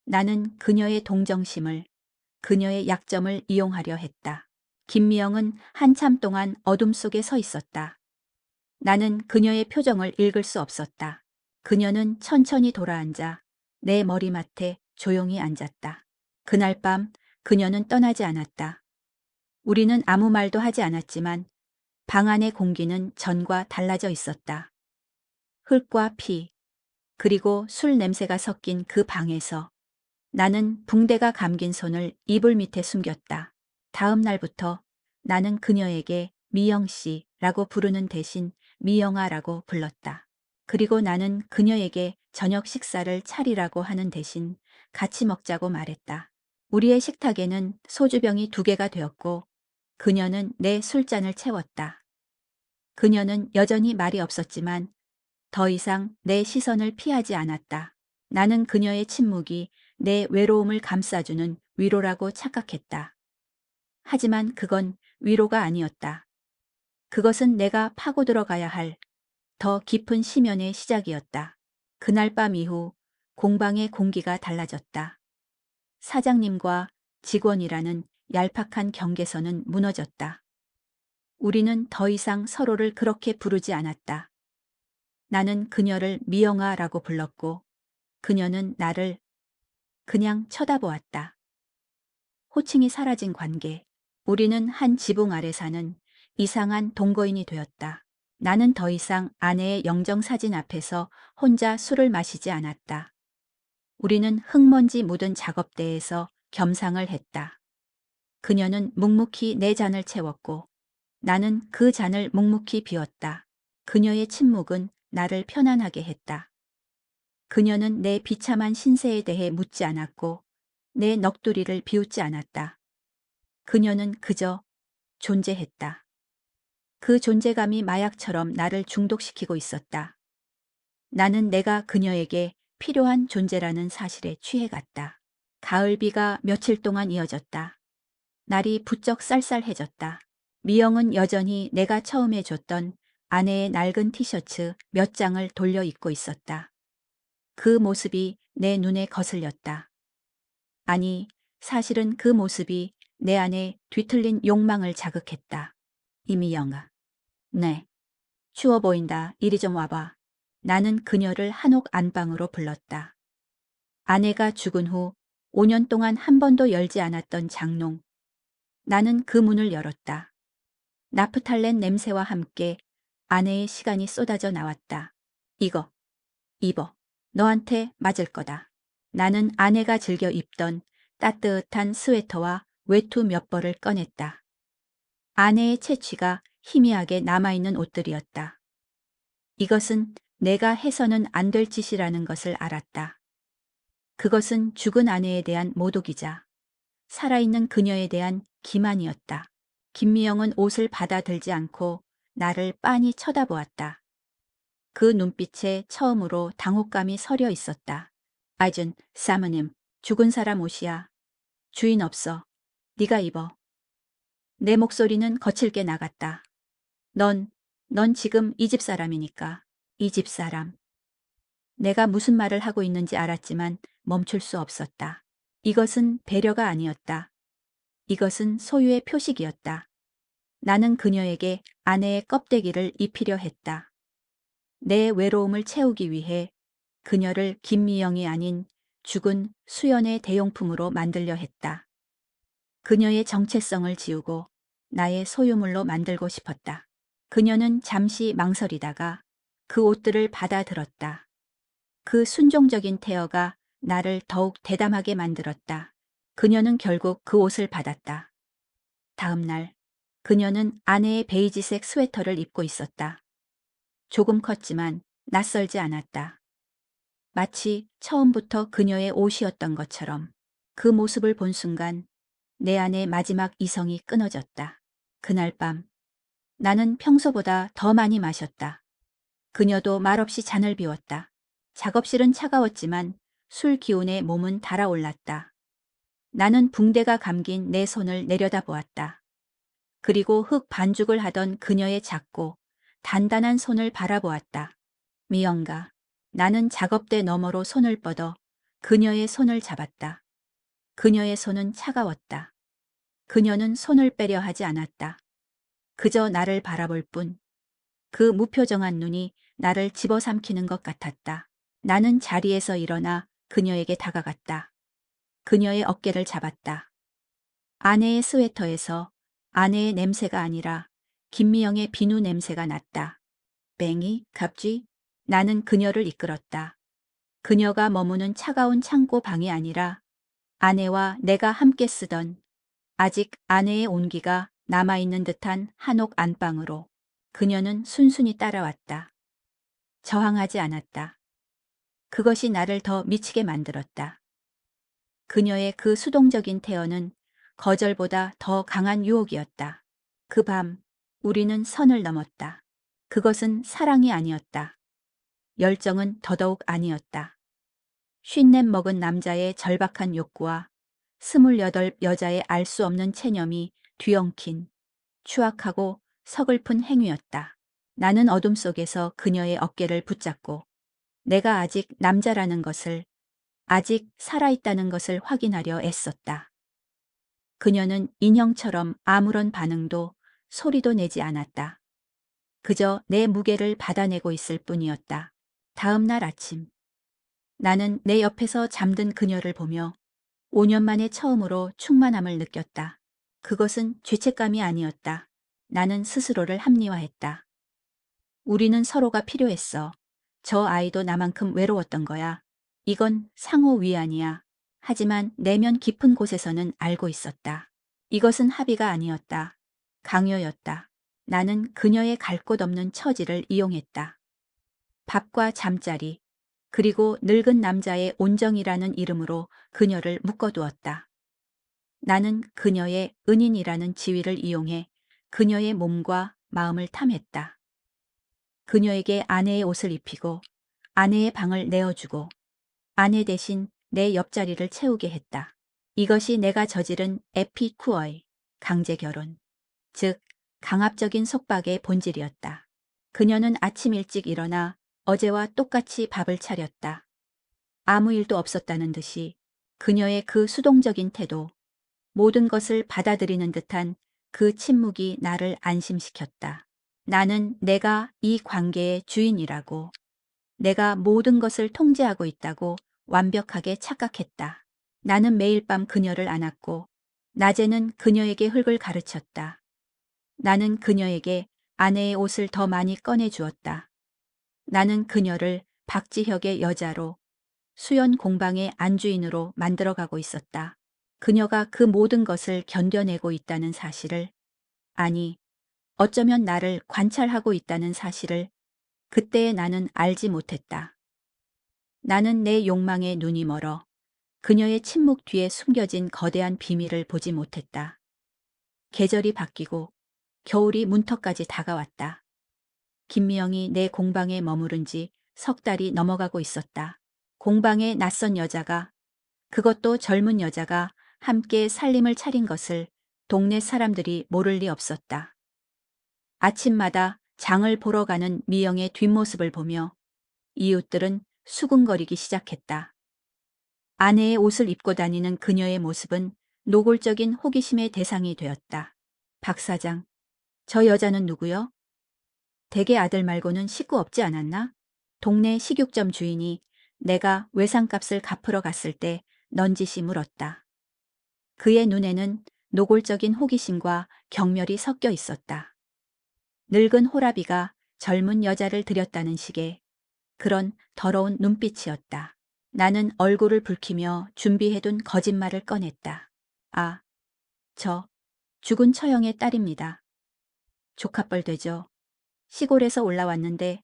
나는 그녀의 동정심을, 그녀의 약점을 이용하려 했다. 김미영은 한참 동안 어둠 속에 서 있었다. 나는 그녀의 표정을 읽을 수 없었다. 그녀는 천천히 돌아앉아 내 머리맡에 조용히 앉았다. 그날 밤 그녀는 떠나지 않았다. 우리는 아무 말도 하지 않았지만 방 안의 공기는 전과 달라져 있었다. 흙과 피, 그리고 술 냄새가 섞인 그 방에서 나는 붕대가 감긴 손을 이불 밑에 숨겼다. 다음 날부터 나는 그녀에게 미영 씨라고 부르는 대신 미영아라고 불렀다. 그리고 나는 그녀에게 저녁 식사를 차리라고 하는 대신 같이 먹자고 말했다. 우리의 식탁에는 소주병이 2개가 되었고 그녀는 내 술잔을 채웠다. 그녀는 여전히 말이 없었지만 더 이상 내 시선을 피하지 않았다. 나는 그녀의 침묵이 내 외로움을 감싸주는 위로라고 착각했다. 하지만 그건 위로가 아니었다. 그것은 내가 파고 들어가야 할 더 깊은 심연의 시작이었다. 그날 밤 이후 공방의 공기가 달라졌다. 사장님과 직원이라는 얄팍한 경계선은 무너졌다. 우리는 더 이상 서로를 그렇게 부르지 않았다. 나는 그녀를 미영아라고 불렀고 그녀는 나를 그냥 쳐다보았다. 호칭이 사라진 관계. 우리는 한 지붕 아래 사는 이상한 동거인이 되었다. 나는 더 이상 아내의 영정사진 앞에서 혼자 술을 마시지 않았다. 우리는 흙먼지 묻은 작업대에서 겸상을 했다. 그녀는 묵묵히 내 잔을 채웠고 나는 그 잔을 묵묵히 비웠다. 그녀의 침묵은 나를 편안하게 했다. 그녀는 내 비참한 신세에 대해 묻지 않았고 내 넋두리를 비웃지 않았다. 그녀는 그저 존재했다. 그 존재감이 마약처럼 나를 중독시키고 있었다. 나는 내가 그녀에게 필요한 존재라는 사실에 취해갔다. 가을비가 며칠 동안 이어졌다. 날이 부쩍 쌀쌀해졌다. 미영은 여전히 내가 처음에 줬던 아내의 낡은 티셔츠 몇 장을 돌려 입고 있었다. 그 모습이 내 눈에 거슬렸다. 아니, 사실은 그 모습이 내 안에 뒤틀린 욕망을 자극했다. 이미영아. 네. 추워 보인다. 이리 좀 와봐. 나는 그녀를 한옥 안방으로 불렀다. 아내가 죽은 후 5년 동안 한 번도 열지 않았던 장롱. 나는 그 문을 열었다. 나프탈렌 냄새와 함께 아내의 시간이 쏟아져 나왔다. 이거, 입어. 너한테 맞을 거다. 나는 아내가 즐겨 입던 따뜻한 스웨터와 외투 몇 벌을 꺼냈다. 아내의 채취가 희미하게 남아있는 옷들이었다. 이것은 내가 해서는 안 될 짓이라는 것을 알았다. 그것은 죽은 아내에 대한 모독이자 살아있는 그녀에 대한 기만이었다. 김미영은 옷을 받아들지 않고 나를 빤히 쳐다보았다. 그 눈빛에 처음으로 당혹감이 서려 있었다. 아이준, 사모님, 죽은 사람 옷이야. 주인 없어. 네가 입어. 내 목소리는 거칠게 나갔다. 넌 지금 이 집 사람이니까. 이 집 사람. 내가 무슨 말을 하고 있는지 알았지만 멈출 수 없었다. 이것은 배려가 아니었다. 이것은 소유의 표식이었다. 나는 그녀에게 아내의 껍데기를 입히려 했다. 내 외로움을 채우기 위해 그녀를 김미영이 아닌 죽은 수연의 대용품으로 만들려 했다. 그녀의 정체성을 지우고 나의 소유물로 만들고 싶었다. 그녀는 잠시 망설이다가 그 옷들을 받아들었다. 그 순종적인 태어가 나를 더욱 대담하게 만들었다. 그녀는 결국 그 옷을 받았다. 다음 날, 그녀는 아내의 베이지색 스웨터를 입고 있었다. 조금 컸지만 낯설지 않았다. 마치 처음부터 그녀의 옷이었던 것처럼 그 모습을 본 순간 내 안의 마지막 이성이 끊어졌다. 그날 밤 나는 평소보다 더 많이 마셨다. 그녀도 말없이 잔을 비웠다. 작업실은 차가웠지만 술 기운에 몸은 달아올랐다. 나는 붕대가 감긴 내 손을 내려다보았다. 그리고 흙 반죽을 하던 그녀의 작고 단단한 손을 바라보았다. 미영가. 나는 작업대 너머로 손을 뻗어 그녀의 손을 잡았다. 그녀의 손은 차가웠다. 그녀는 손을 빼려 하지 않았다. 그저 나를 바라볼 뿐. 그 무표정한 눈이 나를 집어삼키는 것 같았다. 나는 자리에서 일어나 그녀에게 다가갔다. 그녀의 어깨를 잡았다. 아내의 스웨터에서 아내의 냄새가 아니라 김미영의 비누 냄새가 났다. 뱅이, 갑쥐. 나는 그녀를 이끌었다. 그녀가 머무는 차가운 창고 방이 아니라 아내와 내가 함께 쓰던 아직 아내의 온기가 남아있는 듯한 한옥 안방으로 그녀는 순순히 따라왔다. 저항하지 않았다. 그것이 나를 더 미치게 만들었다. 그녀의 그 수동적인 태연은 거절보다 더 강한 유혹이었다. 그 밤 우리는 선을 넘었다. 그것은 사랑이 아니었다. 열정은 더더욱 아니었다. 50 먹은 남자의 절박한 욕구와 28 여자의 알 수 없는 체념이 뒤엉킨 추악하고 서글픈 행위였다. 나는 어둠 속에서 그녀의 어깨를 붙잡고 내가 아직 남자라는 것을, 아직 살아있다는 것을 확인하려 애썼다. 그녀는 인형처럼 아무런 반응도 소리도 내지 않았다. 그저 내 무게를 받아내고 있을 뿐이었다. 다음 날 아침 나는 내 옆에서 잠든 그녀를 보며 5년 만에 처음으로 충만함을 느꼈다. 그것은 죄책감이 아니었다. 나는 스스로를 합리화했다. 우리는 서로가 필요했어. 저 아이도 나만큼 외로웠던 거야. 이건 상호 위안이야. 하지만 내면 깊은 곳에서는 알고 있었다. 이것은 합의가 아니었다. 강요였다. 나는 그녀의 갈 곳 없는 처지를 이용했다. 밥과 잠자리, 그리고 늙은 남자의 온정이라는 이름으로 그녀를 묶어두었다. 나는 그녀의 은인이라는 지위를 이용해 그녀의 몸과 마음을 탐했다. 그녀에게 아내의 옷을 입히고 아내의 방을 내어주고 아내 대신 내 옆자리를 채우게 했다. 이것이 내가 저지른 에피쿠어의 강제 결혼, 즉 강압적인 속박의 본질이었다. 그녀는 아침 일찍 일어나 어제와 똑같이 밥을 차렸다. 아무 일도 없었다는 듯이 그녀의 그 수동적인 태도, 모든 것을 받아들이는 듯한 그 침묵이 나를 안심시켰다. 나는 내가 이 관계의 주인이라고, 내가 모든 것을 통제하고 있다고 완벽하게 착각했다. 나는 매일 밤 그녀를 안았고 낮에는 그녀에게 흙을 가르쳤다. 나는 그녀에게 아내의 옷을 더 많이 꺼내 주었다. 나는 그녀를 박지혁의 여자로, 수연 공방의 안주인으로 만들어가고 있었다. 그녀가 그 모든 것을 견뎌내고 있다는 사실을, 아니, 어쩌면 나를 관찰하고 있다는 사실을 그때의 나는 알지 못했다. 나는 내 욕망에 눈이 멀어 그녀의 침묵 뒤에 숨겨진 거대한 비밀을 보지 못했다. 계절이 바뀌고 겨울이 문턱까지 다가왔다. 김미영이 내 공방에 머무른 지 3달이 넘어가고 있었다. 공방에 낯선 여자가, 그것도 젊은 여자가 함께 살림을 차린 것을 동네 사람들이 모를 리 없었다. 아침마다 장을 보러 가는 미영의 뒷모습을 보며 이웃들은 수군거리기 시작했다. 아내의 옷을 입고 다니는 그녀의 모습은 노골적인 호기심의 대상이 되었다. 박 사장, 저 여자는 누구요? 댁의 아들 말고는 식구 없지 않았나? 동네 식육점 주인이 내가 외상값을 갚으러 갔을 때 넌지시 물었다. 그의 눈에는 노골적인 호기심과 경멸이 섞여 있었다. 늙은 호라비가 젊은 여자를 들였다는 식의 그런 더러운 눈빛이었다. 나는 얼굴을 붉히며 준비해둔 거짓말을 꺼냈다. 아, 저 죽은 처형의 딸입니다. 조카뻘 되죠. 시골에서 올라왔는데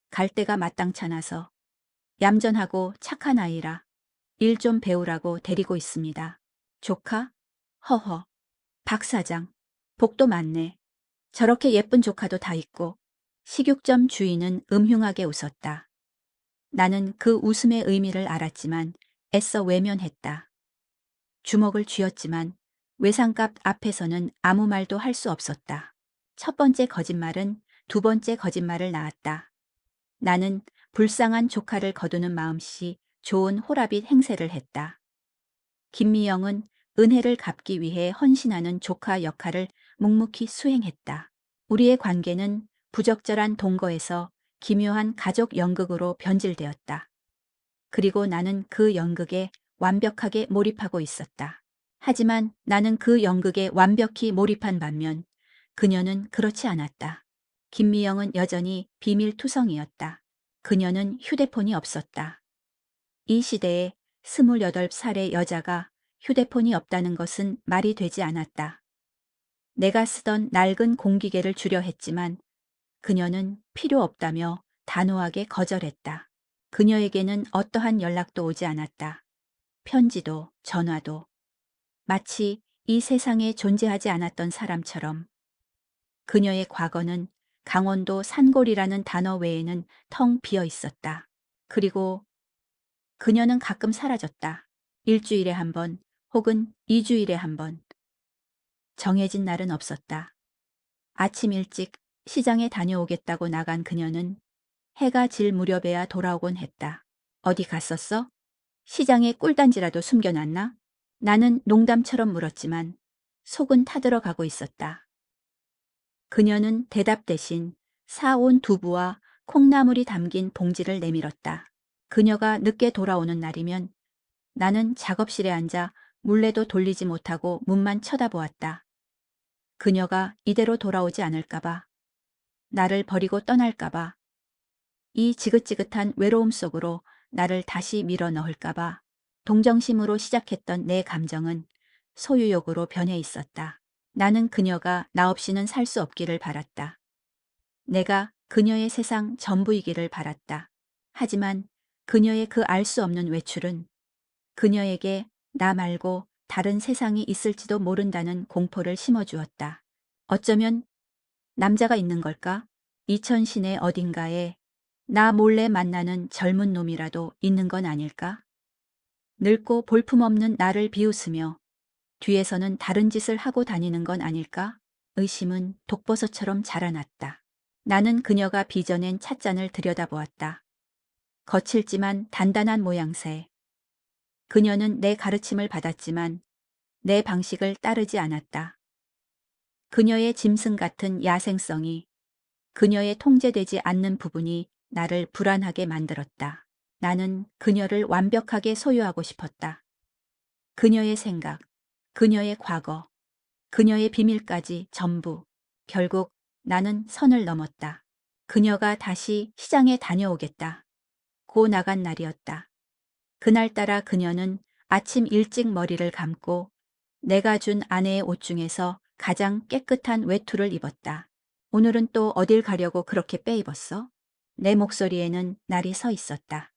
갈 데가 마땅찮아서 얌전하고 착한 아이라 일 좀 배우라고 데리고 있습니다. 조카? 허허. 박 사장. 복도 많네. 저렇게 예쁜 조카도 다 있고. 식육점 주인은 음흉하게 웃었다. 나는 그 웃음의 의미를 알았지만 애써 외면했다. 주먹을 쥐었지만 외상값 앞에서는 아무 말도 할 수 없었다. 첫 번째 거짓말은 두 번째 거짓말을 낳았다. 나는 불쌍한 조카를 거두는 마음씨 좋은 호라빗 행세를 했다. 김미영은 은혜를 갚기 위해 헌신하는 조카 역할을 묵묵히 수행했다. 우리의 관계는 부적절한 동거에서 기묘한 가족 연극으로 변질되었다. 그리고 나는 그 연극에 완벽하게 몰입하고 있었다. 하지만 나는 그 연극에 완벽히 몰입한 반면 그녀는 그렇지 않았다. 김미영은 여전히 비밀투성이었다. 그녀는 휴대폰이 없었다. 이 시대에 28살의 여자가 휴대폰이 없다는 것은 말이 되지 않았다. 내가 쓰던 낡은 공기계를 주려 했지만 그녀는 필요 없다며 단호하게 거절했다. 그녀에게는 어떠한 연락도 오지 않았다. 편지도 전화도 마치 이 세상에 존재하지 않았던 사람처럼. 그녀의 과거는 강원도 산골이라는 단어 외에는 텅 비어 있었다. 그리고 그녀는 가끔 사라졌다. 일주일에 한 번 혹은 2주일에 한 번. 정해진 날은 없었다. 아침 일찍 시장에 다녀오겠다고 나간 그녀는 해가 질 무렵에야 돌아오곤 했다. 어디 갔었어? 시장에 꿀단지라도 숨겨놨나? 나는 농담처럼 물었지만 속은 타들어가고 있었다. 그녀는 대답 대신 사온 두부와 콩나물이 담긴 봉지를 내밀었다. 그녀가 늦게 돌아오는 날이면 나는 작업실에 앉아 물레도 돌리지 못하고 문만 쳐다보았다. 그녀가 이대로 돌아오지 않을까봐, 나를 버리고 떠날까봐, 이 지긋지긋한 외로움 속으로 나를 다시 밀어 넣을까봐 동정심으로 시작했던 내 감정은 소유욕으로 변해 있었다. 나는 그녀가 나 없이는 살 수 없기를 바랐다. 내가 그녀의 세상 전부이기를 바랐다. 하지만 그녀의 그 알 수 없는 외출은 그녀에게 나 말고 다른 세상이 있을지도 모른다는 공포를 심어주었다. 어쩌면 남자가 있는 걸까? 이천 시내 어딘가에 나 몰래 만나는 젊은 놈이라도 있는 건 아닐까? 늙고 볼품없는 나를 비웃으며 뒤에서는 다른 짓을 하고 다니는 건 아닐까? 의심은 독버섯처럼 자라났다. 나는 그녀가 빚어낸 찻잔을 들여다보았다. 거칠지만 단단한 모양새. 그녀는 내 가르침을 받았지만 내 방식을 따르지 않았다. 그녀의 짐승 같은 야생성이, 그녀의 통제되지 않는 부분이 나를 불안하게 만들었다. 나는 그녀를 완벽하게 소유하고 싶었다. 그녀의 생각, 그녀의 과거, 그녀의 비밀까지 전부. 결국 나는 선을 넘었다. 그녀가 다시 시장에 다녀오겠다. 고 나간 날이었다. 그날따라 그녀는 아침 일찍 머리를 감고 내가 준 아내의 옷 중에서 가장 깨끗한 외투를 입었다. 오늘은 또 어딜 가려고 그렇게 빼입었어? 내 목소리에는 날이 서 있었다.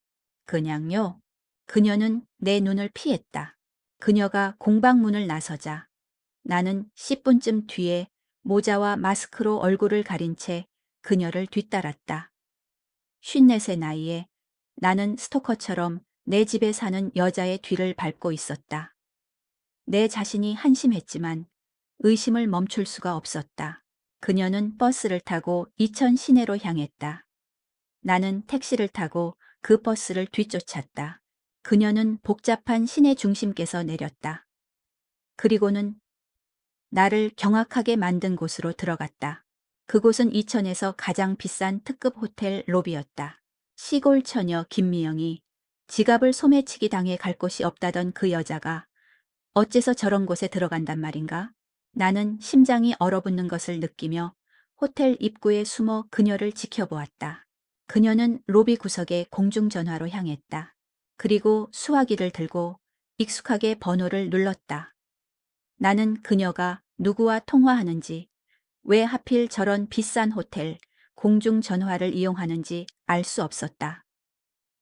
그냥요. 그녀는 내 눈을 피했다. 그녀가 공방문을 나서자 나는 10분쯤 뒤에 모자와 마스크로 얼굴을 가린 채 그녀를 뒤따랐다. 54의 나이에 나는 스토커처럼 내 집에 사는 여자의 뒤를 밟고 있었다. 내 자신이 한심했지만 의심을 멈출 수가 없었다. 그녀는 버스를 타고 이천 시내로 향했다. 나는 택시를 타고 그 버스를 뒤쫓았다. 그녀는 복잡한 시내 중심께서 내렸다. 그리고는 나를 경악하게 만든 곳으로 들어갔다. 그곳은 이천에서 가장 비싼 특급 호텔 로비였다. 시골 처녀 김미영이 지갑을 소매치기 당해 갈 곳이 없다던 그 여자가 어째서 저런 곳에 들어간단 말인가? 나는 심장이 얼어붙는 것을 느끼며 호텔 입구에 숨어 그녀를 지켜보았다. 그녀는 로비 구석에 공중전화로 향했다. 그리고 수화기를 들고 익숙하게 번호를 눌렀다. 나는 그녀가 누구와 통화하는지, 왜 하필 저런 비싼 호텔, 공중전화를 이용하는지 알 수 없었다.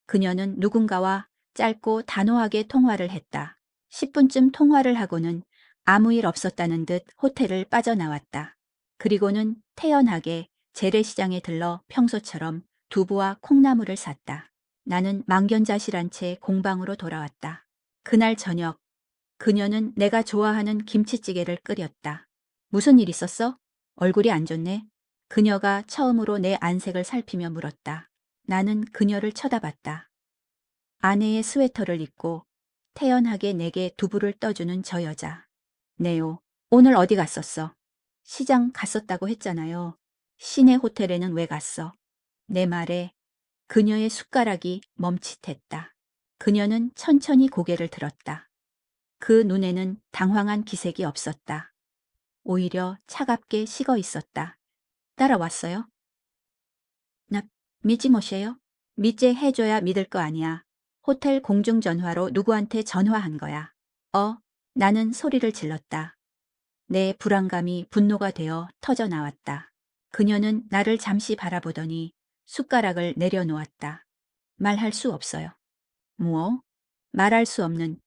그녀는 누군가와 짧고 단호하게 통화를 했다. 10분쯤 통화를 하고는 아무 일 없었다는 듯 호텔을 빠져나왔다. 그리고는 태연하게 재래시장에 들러 평소처럼 두부와 콩나물을 샀다. 나는 망견자실한 채 공방으로 돌아왔다. 그날 저녁, 그녀는 내가 좋아하는 김치찌개를 끓였다. 무슨 일 있었어? 얼굴이 안 좋네. 그녀가 처음으로 내 안색을 살피며 물었다. 나는 그녀를 쳐다봤다. 아내의 스웨터를 입고 태연하게 내게 두부를 떠주는 저 여자. 네요. 오늘 어디 갔었어? 시장 갔었다고 했잖아요. 시내 호텔에는 왜 갔어? 내 말에 그녀의 숟가락이 멈칫했다. 그녀는 천천히 고개를 들었다. 그 눈에는 당황한 기색이 없었다. 오히려 차갑게 식어 있었다. 따라왔어요? 나 믿지 못해요? 믿제 해줘야 믿을 거 아니야. 호텔 공중전화로 누구한테 전화한 거야. 나는 소리를 질렀다. 내 불안감이 분노가 되어 터져 나왔다. 그녀는 나를 잠시 바라보더니 숟가락을 내려놓았다. 말할 수 없어요. 뭐? 말할 수 없는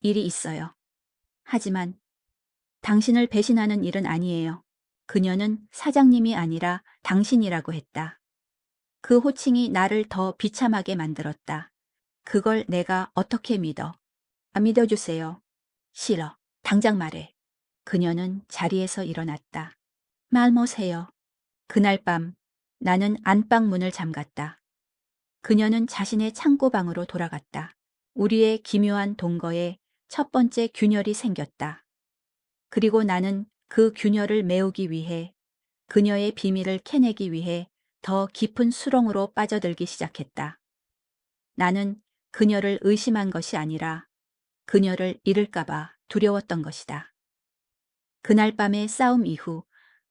일이 있어요. 하지만 당신을 배신하는 일은 아니에요. 그녀는 사장님이 아니라 당신이라고 했다. 그 호칭이 나를 더 비참하게 만들었다. 그걸 내가 어떻게 믿어? 믿어주세요. 싫어. 당장 말해. 그녀는 자리에서 일어났다. 말 못해요. 그날 밤 나는 안방 문을 잠갔다. 그녀는 자신의 창고방으로 돌아갔다. 우리의 기묘한 동거에 첫 번째 균열이 생겼다. 그리고 나는 그 균열을 메우기 위해, 그녀의 비밀을 캐내기 위해 더 깊은 수렁으로 빠져들기 시작했다. 나는 그녀를 의심한 것이 아니라 그녀를 잃을까봐 두려웠던 것이다. 그날 밤의 싸움 이후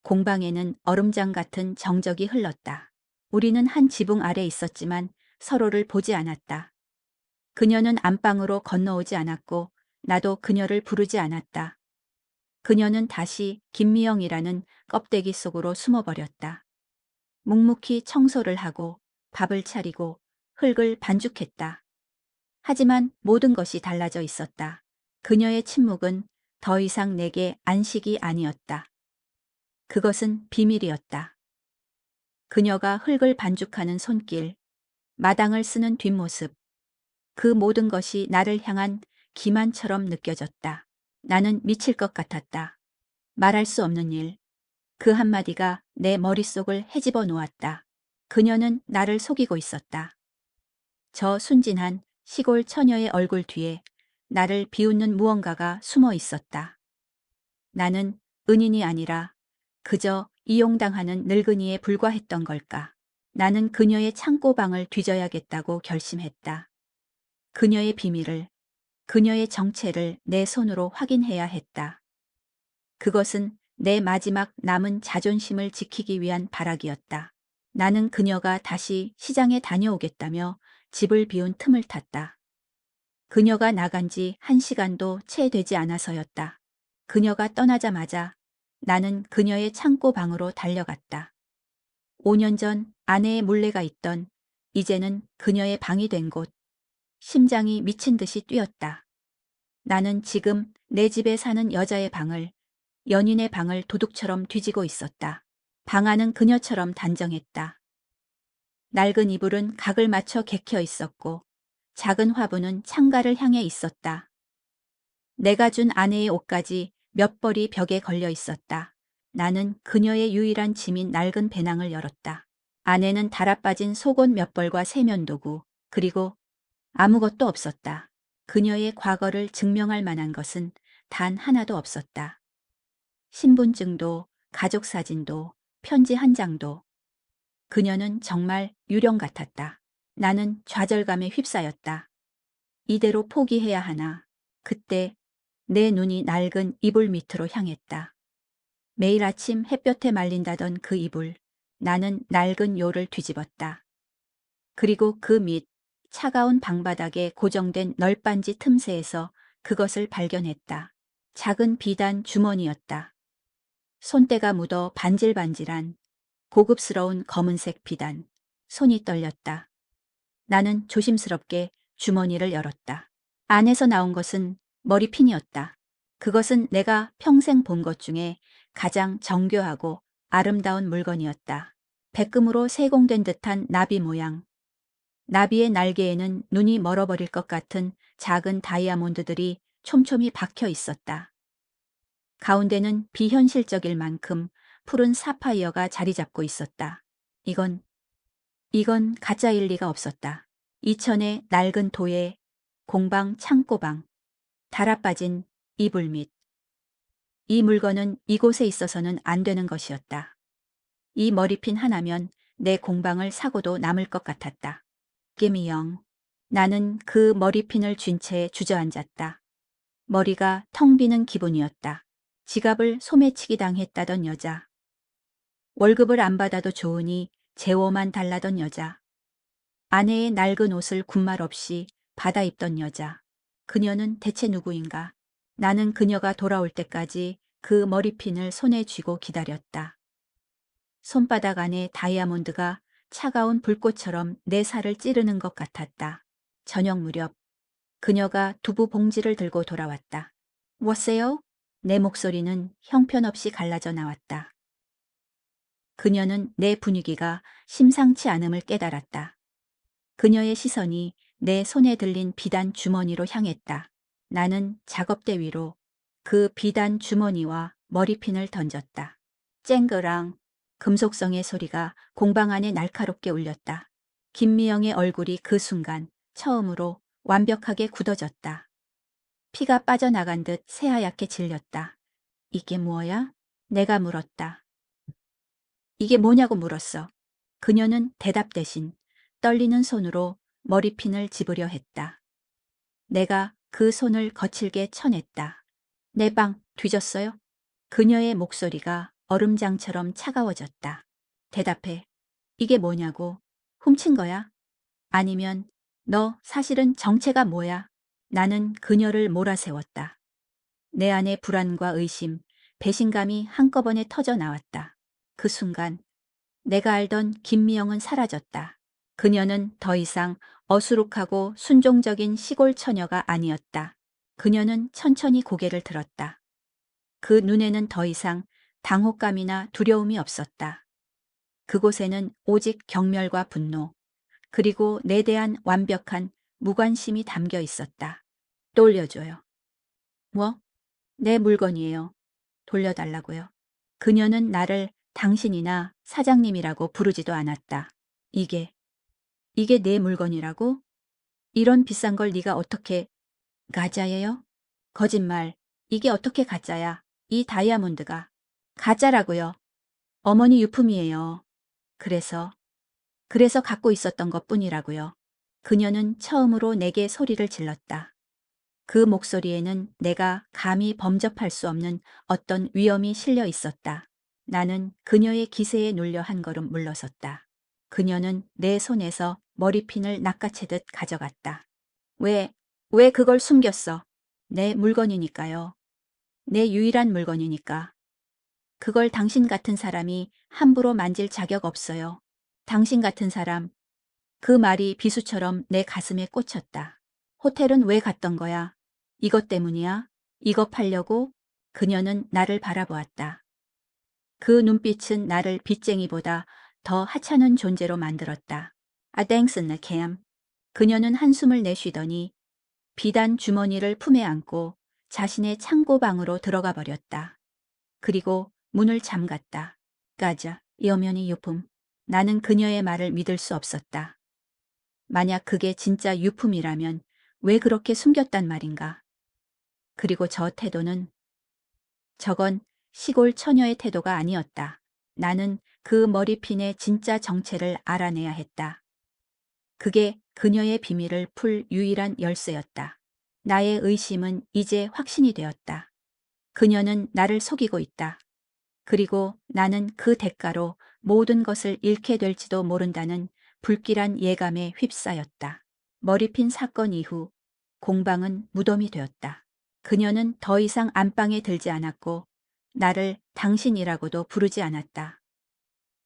공방에는 얼음장 같은 정적이 흘렀다. 우리는 한 지붕 아래 있었지만 서로를 보지 않았다. 그녀는 안방으로 건너오지 않았고 나도 그녀를 부르지 않았다. 그녀는 다시 김미영이라는 껍데기 속으로 숨어버렸다. 묵묵히 청소를 하고 밥을 차리고 흙을 반죽했다. 하지만 모든 것이 달라져 있었다. 그녀의 침묵은 더 이상 내게 안식이 아니었다. 그것은 비밀이었다. 그녀가 흙을 반죽하는 손길, 마당을 쓰는 뒷모습, 그 모든 것이 나를 향한 기만처럼 느껴졌다. 나는 미칠 것 같았다. 말할 수 없는 일. 그 한마디가 내 머릿속을 헤집어 놓았다. 그녀는 나를 속이고 있었다. 저 순진한 시골 처녀의 얼굴 뒤에 나를 비웃는 무언가가 숨어 있었다. 나는 은인이 아니라 그저 이용당하는 늙은이에 불과했던 걸까. 나는 그녀의 창고방을 뒤져야겠다고 결심했다. 그녀의 비밀을, 그녀의 정체를 내 손으로 확인해야 했다. 그것은 내 마지막 남은 자존심을 지키기 위한 발악이었다. 나는 그녀가 다시 시장에 다녀오겠다며 집을 비운 틈을 탔다. 그녀가 나간 지 1시간도 채 되지 않아서였다. 그녀가 떠나자마자 나는 그녀의 창고 방으로 달려갔다. 5년 전 아내의 물레가 있던 이제는 그녀의 방이 된 곳. 심장이 미친 듯이 뛰었다. 나는 지금 내 집에 사는 여자의 방을, 연인의 방을 도둑처럼 뒤지고 있었다. 방 안은 그녀처럼 단정했다. 낡은 이불은 각을 맞춰 개켜 있었고 작은 화분은 창가를 향해 있었다. 내가 준 아내의 옷까지 몇 벌이 벽에 걸려 있었다. 나는 그녀의 유일한 짐인 낡은 배낭을 열었다. 안에는 달아빠진 속옷 몇 벌과 세면도구, 그리고 아무것도 없었다. 그녀의 과거를 증명할 만한 것은 단 하나도 없었다. 신분증도, 가족사진도, 편지 한 장도. 그녀는 정말 유령 같았다. 나는 좌절감에 휩싸였다. 이대로 포기해야 하나. 그때 내 눈이 낡은 이불 밑으로 향했다. 매일 아침 햇볕에 말린다던 그 이불. 나는 낡은 요를 뒤집었다. 그리고 그 밑 차가운 방바닥에 고정된 널빤지 틈새에서 그것을 발견했다. 작은 비단 주머니였다. 손때가 묻어 반질반질한 고급스러운 검은색 비단. 손이 떨렸다. 나는 조심스럽게 주머니를 열었다. 안에서 나온 것은 머리핀이었다. 그것은 내가 평생 본 것 중에 가장 정교하고 아름다운 물건이었다. 백금으로 세공된 듯한 나비 모양. 나비의 날개에는 눈이 멀어버릴 것 같은 작은 다이아몬드들이 촘촘히 박혀 있었다. 가운데는 비현실적일 만큼 푸른 사파이어가 자리 잡고 있었다. 이건 가짜일 리가 없었다. 이천의 낡은 도예, 공방 창고방, 달아빠진 이불 밑. 이 물건은 이곳에 있어서는 안 되는 것이었다. 이 머리핀 하나면 내 공방을 사고도 남을 것 같았다. 김이영. 나는 그 머리핀을 쥔 채 주저앉았다. 머리가 텅 비는 기분이었다. 지갑을 소매치기 당했다던 여자. 월급을 안 받아도 좋으니 재워만 달라던 여자. 아내의 낡은 옷을 군말 없이 받아 입던 여자. 그녀는 대체 누구인가? 나는 그녀가 돌아올 때까지 그 머리핀을 손에 쥐고 기다렸다. 손바닥 안에 다이아몬드가 차가운 불꽃처럼 내 살을 찌르는 것 같았다. 저녁 무렵 그녀가 두부 봉지를 들고 돌아왔다. 뭐세요? 내 목소리는 형편없이 갈라져 나왔다. 그녀는 내 분위기가 심상치 않음을 깨달았다. 그녀의 시선이 내 손에 들린 비단 주머니로 향했다. 나는 작업대 위로 그 비단 주머니와 머리핀을 던졌다. 쨍그랑 금속성의 소리가 공방 안에 날카롭게 울렸다. 김미영의 얼굴이 그 순간 처음으로 완벽하게 굳어졌다. 피가 빠져나간 듯 새하얗게 질렸다. 이게 뭐야? 내가 물었다. 이게 뭐냐고 물었어. 그녀는 대답 대신 떨리는 손으로 머리핀을 집으려 했다. 내가 그 손을 거칠게 쳐냈다. 내 방 뒤졌어요? 그녀의 목소리가 얼음장처럼 차가워졌다. 대답해. 이게 뭐냐고. 훔친 거야? 아니면 너 사실은 정체가 뭐야? 나는 그녀를 몰아세웠다. 내 안의 불안과 의심, 배신감이 한꺼번에 터져 나왔다. 그 순간 내가 알던 김미영은 사라졌다. 그녀는 더 이상 어수룩하고 순종적인 시골 처녀가 아니었다. 그녀는 천천히 고개를 들었다. 그 눈에는 더 이상 당혹감이나 두려움이 없었다. 그곳에는 오직 경멸과 분노, 그리고 내 대한 완벽한 무관심이 담겨 있었다. 돌려줘요. 뭐? 내 물건이에요. 돌려달라고요. 그녀는 나를 당신이나 사장님이라고 부르지도 않았다. 이게 내 물건이라고? 이런 비싼 걸 네가 어떻게... 가짜예요? 거짓말. 이게 어떻게 가짜야? 이 다이아몬드가. 가짜라고요. 어머니 유품이에요. 그래서 갖고 있었던 것뿐이라고요. 그녀는 처음으로 내게 소리를 질렀다. 그 목소리에는 내가 감히 범접할 수 없는 어떤 위험이 실려 있었다. 나는 그녀의 기세에 눌려 한 걸음 물러섰다. 그녀는 내 손에서 머리핀을 낚아채듯 가져갔다. 왜 그걸 숨겼어? 내 물건이니까요. 내 유일한 물건이니까. 그걸 당신 같은 사람이 함부로 만질 자격 없어요. 당신 같은 사람. 그 말이 비수처럼 내 가슴에 꽂혔다. 호텔은 왜 갔던 거야? 이것 때문이야? 이거 팔려고? 그녀는 나를 바라보았다. 그 눈빛은 나를 빚쟁이보다 더 하찮은 존재로 만들었다. 아 땡스나 캠. 그녀는 한숨을 내쉬더니 비단 주머니를 품에 안고 자신의 창고방으로 들어가 버렸다. 그리고 문을 잠갔다. 가자, 여면이 유품. 나는 그녀의 말을 믿을 수 없었다. 만약 그게 진짜 유품이라면 왜 그렇게 숨겼단 말인가? 그리고 저 태도는 저건 시골 처녀의 태도가 아니었다. 나는 그 머리핀의 진짜 정체를 알아내야 했다. 그게 그녀의 비밀을 풀 유일한 열쇠였다. 나의 의심은 이제 확신이 되었다. 그녀는 나를 속이고 있다. 그리고 나는 그 대가로 모든 것을 잃게 될지도 모른다는 불길한 예감에 휩싸였다. 머리핀 사건 이후 공방은 무덤이 되었다. 그녀는 더 이상 안방에 들지 않았고 나를 당신이라고도 부르지 않았다.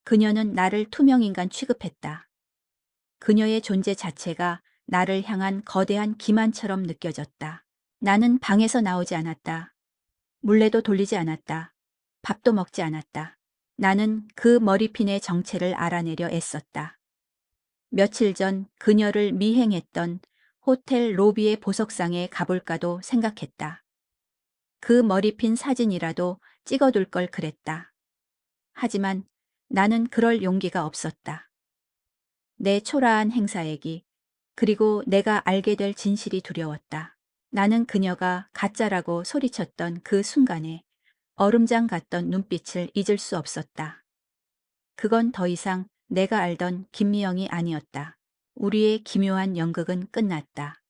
그녀는 나를 투명인간 취급했다. 그녀의 존재 자체가 나를 향한 거대한 기만처럼 느껴졌다. 나는 방에서 나오지 않았다. 물레도 돌리지 않았다. 밥도 먹지 않았다. 나는 그 머리핀의 정체를 알아내려 애썼다. 며칠 전 그녀를 미행했던 호텔 로비의 보석상에 가볼까도 생각했다. 그 머리핀 사진이라도 찍어둘 걸 그랬다. 하지만 나는 그럴 용기가 없었다. 내 초라한 행사얘기, 그리고 내가 알게 될 진실이 두려웠다. 나는 그녀가 가짜라고 소리쳤던 그 순간에 얼음장 같던 눈빛을 잊을 수 없었다. 그건 더 이상 내가 알던 김미영이 아니었다. 우리의 기묘한 연극은 끝났다.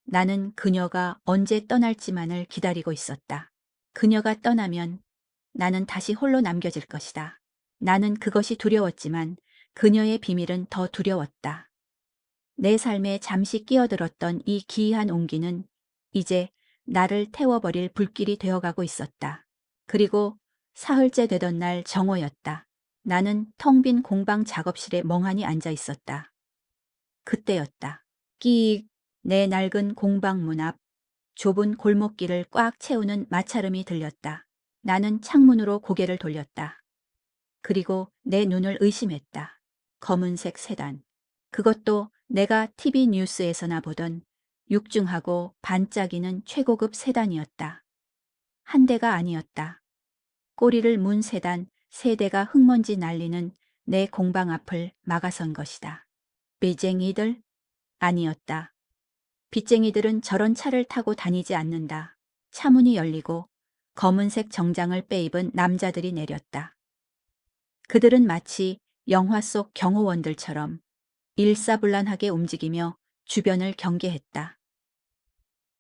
나는 그녀가 언제 떠날지만을 기다리고 있었다. 그녀가 떠나면 나는 다시 홀로 남겨질 것이다. 나는 그것이 두려웠지만 그녀의 비밀은 더 두려웠다. 내 삶에 잠시 끼어들었던 이 기이한 온기는 이제 나를 태워버릴 불길이 되어가고 있었다. 그리고 사흘째 되던 날 정오였다. 나는 텅 빈 공방 작업실에 멍하니 앉아 있었다. 그때였다. 끼익, 내 낡은 공방 문 앞 좁은 골목길을 꽉 채우는 마찰음이 들렸다. 나는 창문으로 고개를 돌렸다. 그리고 내 눈을 의심했다. 검은색 세단. 그것도 내가 TV 뉴스에서나 보던 육중하고 반짝이는 최고급 세단이었다. 한 대가 아니었다. 꼬리를 문 세단 세 대가 흙먼지 날리는 내 공방 앞을 막아선 것이다. 빚쟁이들? 아니었다. 빚쟁이들은 저런 차를 타고 다니지 않는다. 차문이 열리고 검은색 정장을 빼입은 남자들이 내렸다. 그들은 마치 영화 속 경호원들처럼 일사불란하게 움직이며 주변을 경계했다.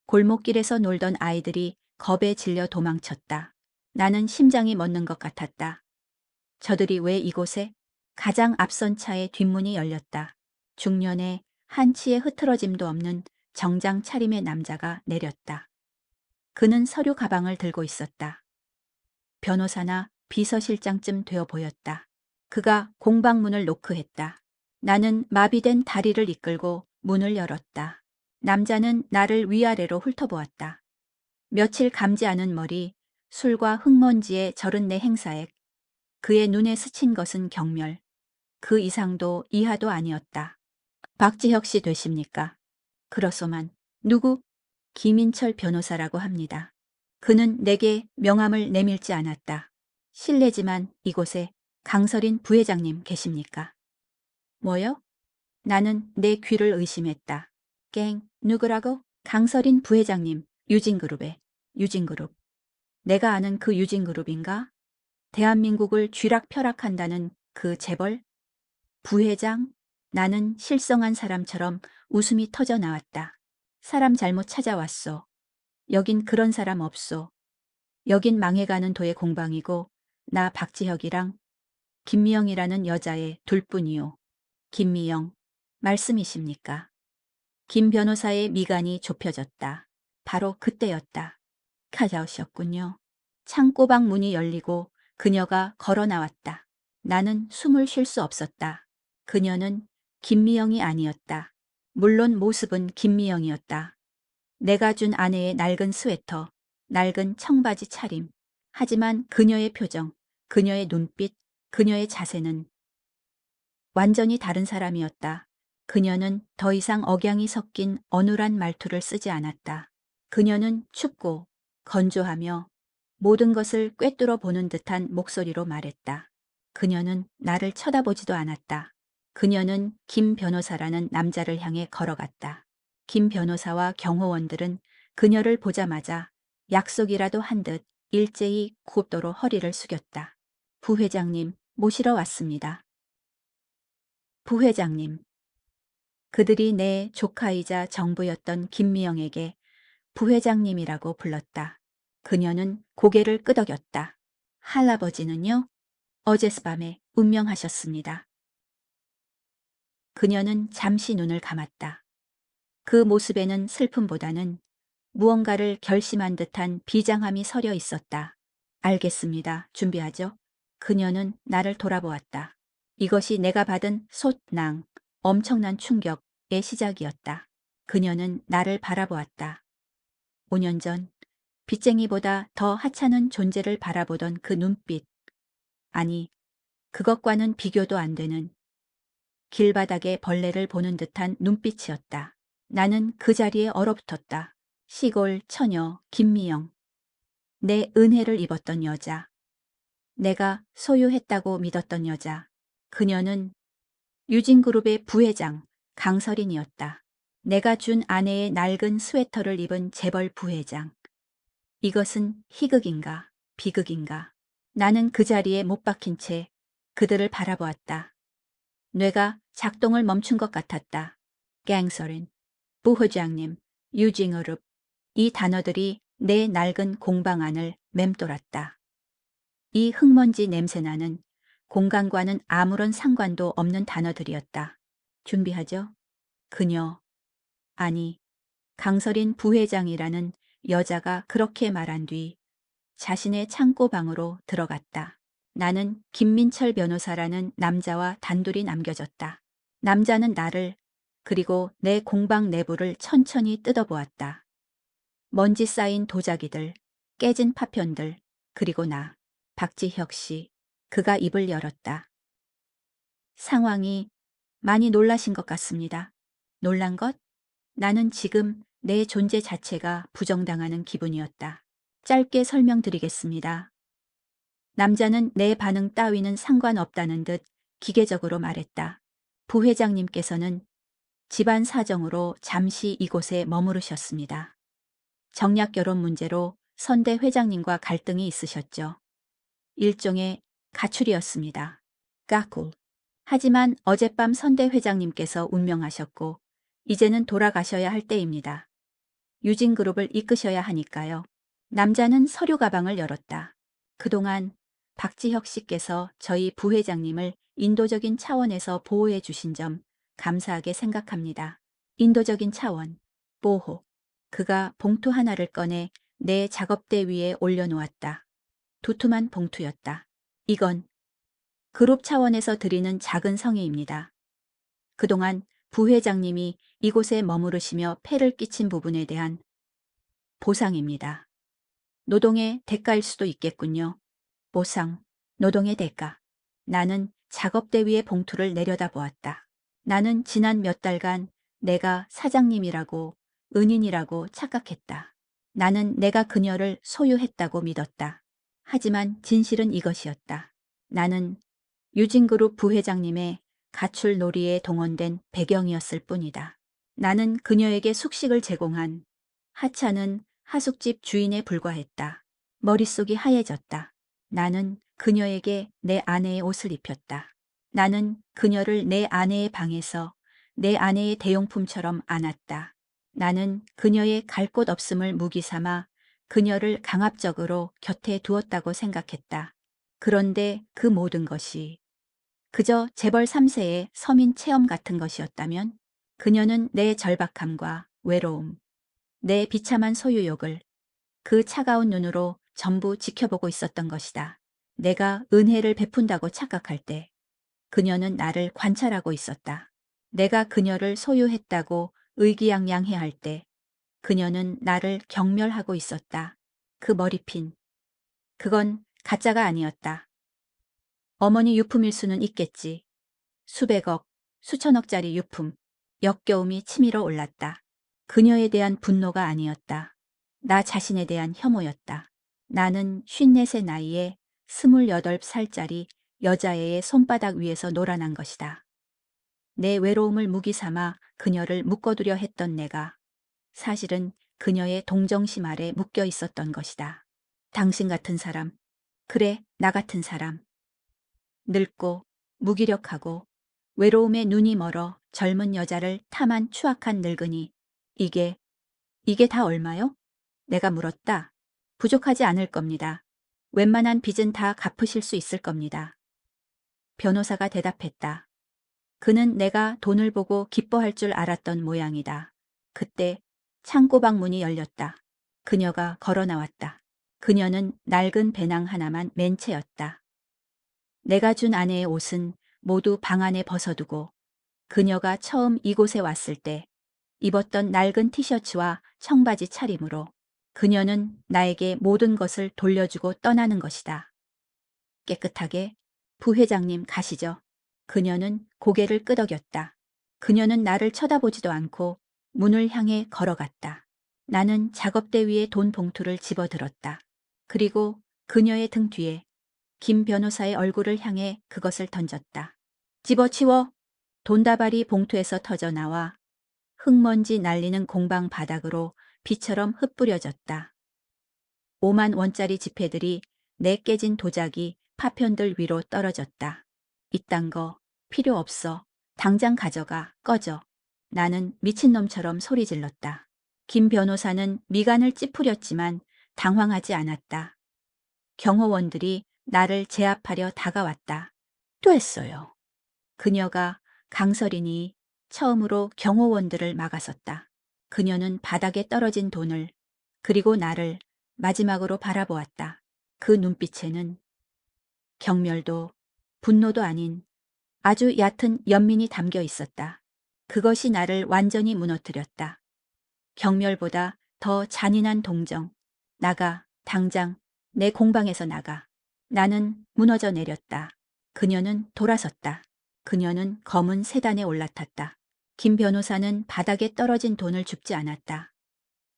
골목길에서 놀던 아이들이 겁에 질려 도망쳤다. 나는 심장이 멎는 것 같았다. 저들이 왜 이곳에? 가장 앞선 차의 뒷문이 열렸다. 중년의 한치의 흐트러짐도 없는 정장 차림의 남자가 내렸다. 그는 서류 가방을 들고 있었다. 변호사나 비서실장쯤 되어 보였다. 그가 공방문을 노크했다. 나는 마비된 다리를 이끌고 문을 열었다. 남자는 나를 위아래로 훑어보았다. 며칠 감지 않은 머리, 술과 흙먼지에 절은 내 행사액. 그의 눈에 스친 것은 경멸. 그 이상도 이하도 아니었다. 박지혁 씨 되십니까? 그렇소만. 누구? 김인철 변호사라고 합니다. 그는 내게 명함을 내밀지 않았다. 실례지만 이곳에 강설인 부회장님 계십니까? 뭐요? 나는 내 귀를 의심했다. 깽, 누구라고? 강설인 부회장님, 유진그룹의. 유진그룹. 내가 아는 그 유진그룹인가? 대한민국을 쥐락펴락한다는 그 재벌? 부회장? 나는 실성한 사람처럼 웃음이 터져 나왔다. 사람 잘못 찾아왔소. 여긴 그런 사람 없소. 여긴 망해가는 도의 공방이고 나 박지혁이랑 김미영이라는 여자의 둘뿐이요. 김미영, 말씀이십니까? 김 변호사의 미간이 좁혀졌다. 바로 그때였다. 카자오셨군요. 창고방 문이 열리고 그녀가 걸어 나왔다. 나는 숨을 쉴 수 없었다. 그녀는 김미영이 아니었다. 물론 모습은 김미영이었다. 내가 준 아내의 낡은 스웨터, 낡은 청바지 차림. 하지만 그녀의 표정, 그녀의 눈빛, 그녀의 자세는 완전히 다른 사람이었다. 그녀는 더 이상 억양이 섞인 어눌한 말투를 쓰지 않았다. 그녀는 춥고 건조하며 모든 것을 꿰뚫어 보는 듯한 목소리로 말했다. 그녀는 나를 쳐다보지도 않았다. 그녀는 김 변호사라는 남자를 향해 걸어갔다. 김 변호사와 경호원들은 그녀를 보자마자 약속이라도 한 듯 일제히 굽도록 허리를 숙였다. 부회장님, 모시러 왔습니다. 부회장님. 그들이 내 조카이자 정부였던 김미영에게 부회장님이라고 불렀다. 그녀는 고개를 끄덕였다. 할아버지는요? 어젯밤에 운명하셨습니다. 그녀는 잠시 눈을 감았다. 그 모습에는 슬픔보다는 무언가를 결심한 듯한 비장함이 서려 있었다. 알겠습니다. 준비하죠. 그녀는 나를 돌아보았다. 이것이 내가 받은 솥낭, 엄청난 충격의 시작이었다. 그녀는 나를 바라보았다. 5년 전 빚쟁이보다 더 하찮은 존재를 바라보던 그 눈빛. 아니, 그것과는 비교도 안 되는 길바닥에 벌레를 보는 듯한 눈빛이었다. 나는 그 자리에 얼어붙었다. 시골 처녀 김미영. 내 은혜를 입었던 여자. 내가 소유했다고 믿었던 여자. 그녀는 유진그룹의 부회장 강설인이었다. 내가 준 아내의 낡은 스웨터를 입은 재벌 부회장. 이것은 희극인가 비극인가. 나는 그 자리에 못 박힌 채 그들을 바라보았다. 뇌가 작동을 멈춘 것 같았다. 갱서린, 부회장님, 유진그룹. 이 단어들이 내 낡은 공방 안을 맴돌았다. 이 흙먼지 냄새나는 공간과는 아무런 상관도 없는 단어들이었다. 준비하죠? 그녀, 아니, 강설인 부회장이라는 여자가 그렇게 말한 뒤 자신의 창고방으로 들어갔다. 나는 김민철 변호사라는 남자와 단둘이 남겨졌다. 남자는 나를 그리고 내 공방 내부를 천천히 뜯어보았다. 먼지 쌓인 도자기들, 깨진 파편들, 그리고 나, 박지혁 씨. 그가 입을 열었다. 상황이 많이 놀라신 것 같습니다. 놀란 것? 나는 지금 내 존재 자체가 부정당하는 기분이었다. 짧게 설명드리겠습니다. 남자는 내 반응 따위는 상관없다는 듯 기계적으로 말했다. 부회장님께서는 집안 사정으로 잠시 이곳에 머무르셨습니다. 정략 결혼 문제로 선대 회장님과 갈등이 있으셨죠. 일종의 가출이었습니다. 까꿀. 하지만 어젯밤 선대 회장님께서 운명하셨고 이제는 돌아가셔야 할 때입니다. 유진그룹을 이끄셔야 하니까요. 남자는 서류 가방을 열었다. 그동안 박지혁 씨께서 저희 부회장님을 인도적인 차원에서 보호해 주신 점 감사하게 생각합니다. 인도적인 차원, 보호. 그가 봉투 하나를 꺼내 내 작업대 위에 올려놓았다. 두툼한 봉투였다. 이건 그룹 차원에서 드리는 작은 성의입니다. 그동안 부회장님이 이곳에 머무르시며 폐를 끼친 부분에 대한 보상입니다. 노동의 대가일 수도 있겠군요. 보상, 노동의 대가. 나는 작업대 위의 봉투를 내려다보았다. 나는 지난 몇 달간 내가 사장님이라고 은인이라고 착각했다. 나는 내가 그녀를 소유했다고 믿었다. 하지만 진실은 이것이었다. 나는 유진그룹 부회장님의 가출 놀이에 동원된 배경이었을 뿐이다. 나는 그녀에게 숙식을 제공한 하찮은 하숙집 주인에 불과했다. 머릿속이 하얘졌다. 나는 그녀에게 내 아내의 옷을 입혔다. 나는 그녀를 내 아내의 방에서 내 아내의 대용품처럼 안았다. 나는 그녀의 갈 곳 없음을 무기 삼아 그녀를 강압적으로 곁에 두었다고 생각했다. 그런데 그 모든 것이 그저 재벌 3세의 서민 체험 같은 것이었다면 그녀는 내 절박함과 외로움, 내 비참한 소유욕을 그 차가운 눈으로 전부 지켜보고 있었던 것이다. 내가 은혜를 베푼다고 착각할 때 그녀는 나를 관찰하고 있었다. 내가 그녀를 소유했다고 의기양양해할 때 그녀는 나를 경멸하고 있었다. 그 머리핀, 그건 가짜가 아니었다. 어머니 유품일 수는 있겠지. 수백억, 수천억짜리 유품. 역겨움이 치밀어 올랐다. 그녀에 대한 분노가 아니었다. 나 자신에 대한 혐오였다. 나는 54의 나이에 28살짜리 여자애의 손바닥 위에서 놀아난 것이다. 내 외로움을 무기 삼아 그녀를 묶어두려 했던 내가 사실은 그녀의 동정심 아래 묶여 있었던 것이다. 당신 같은 사람, 그래, 나 같은 사람. 늙고 무기력하고 외로움에 눈이 멀어 젊은 여자를 탐한 추악한 늙은이. 이게 다 얼마요? 내가 물었다. 부족하지 않을 겁니다. 웬만한 빚은 다 갚으실 수 있을 겁니다. 변호사가 대답했다. 그는 내가 돈을 보고 기뻐할 줄 알았던 모양이다. 그때 창고방 문이 열렸다. 그녀가 걸어 나왔다. 그녀는 낡은 배낭 하나만 맨 채였다. 내가 준 아내의 옷은 모두 방 안에 벗어두고 그녀가 처음 이곳에 왔을 때 입었던 낡은 티셔츠와 청바지 차림으로 그녀는 나에게 모든 것을 돌려주고 떠나는 것이다. 깨끗하게 부회장님 가시죠. 그녀는 고개를 끄덕였다. 그녀는 나를 쳐다보지도 않고 문을 향해 걸어갔다. 나는 작업대 위에 돈 봉투를 집어들었다. 그리고 그녀의 등 뒤에 김 변호사의 얼굴을 향해 그것을 던졌다. 집어치워! 돈다발이 봉투에서 터져 나와 흙먼지 날리는 공방 바닥으로 비처럼 흩뿌려졌다. 5만 원짜리 지폐들이 내 깨진 도자기 파편들 위로 떨어졌다. 이딴 거 필요 없어. 당장 가져가. 꺼져. 나는 미친놈처럼 소리 질렀다. 김 변호사는 미간을 찌푸렸지만 당황하지 않았다. 경호원들이 나를 제압하려 다가왔다. 됐어요. 그녀가 강설이니 처음으로 경호원들을 막아섰다. 그녀는 바닥에 떨어진 돈을 그리고 나를 마지막으로 바라보았다. 그 눈빛에는 경멸도 분노도 아닌 아주 얕은 연민이 담겨 있었다. 그것이 나를 완전히 무너뜨렸다. 경멸보다 더 잔인한 동정. 나가, 당장 내 공방에서 나가. 나는 무너져 내렸다. 그녀는 돌아섰다. 그녀는 검은 세단에 올라탔다. 김 변호사는 바닥에 떨어진 돈을 줍지 않았다.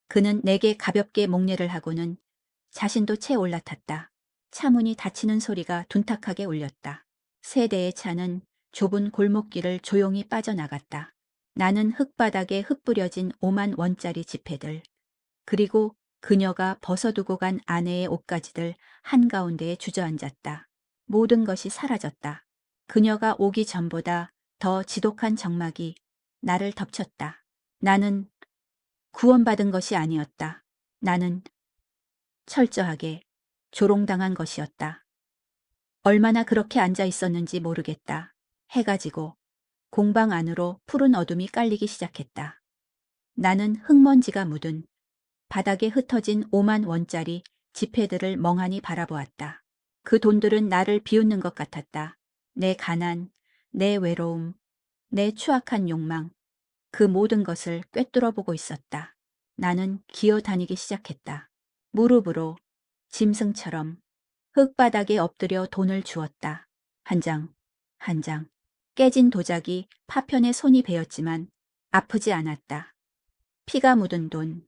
그는 내게 가볍게 목례를 하고는 자신도 채 올라탔다. 차문이 닫히는 소리가 둔탁하게 울렸다. 세 대의 차는 좁은 골목길을 조용히 빠져나갔다. 나는 흙바닥에 흩뿌려진 5만 원짜리 지폐들, 그리고 그녀가 벗어두고 간 아내의 옷가지들 한가운데에 주저앉았다. 모든 것이 사라졌다. 그녀가 오기 전보다 더 지독한 적막이 나를 덮쳤다. 나는 구원받은 것이 아니었다. 나는 철저하게 조롱당한 것이었다. 얼마나 그렇게 앉아 있었는지 모르겠다. 해가 지고 공방 안으로 푸른 어둠이 깔리기 시작했다. 나는 흙먼지가 묻은 바닥에 흩어진 5만 원짜리 지폐들을 멍하니 바라보았다. 그 돈들은 나를 비웃는 것 같았다. 내 가난, 내 외로움, 내 추악한 욕망, 그 모든 것을 꿰뚫어 보고 있었다. 나는 기어다니기 시작했다. 무릎으로 짐승처럼 흙바닥에 엎드려 돈을 주었다. 한 장, 한 장. 깨진 도자기 파편에 손이 베었지만 아프지 않았다. 피가 묻은 돈,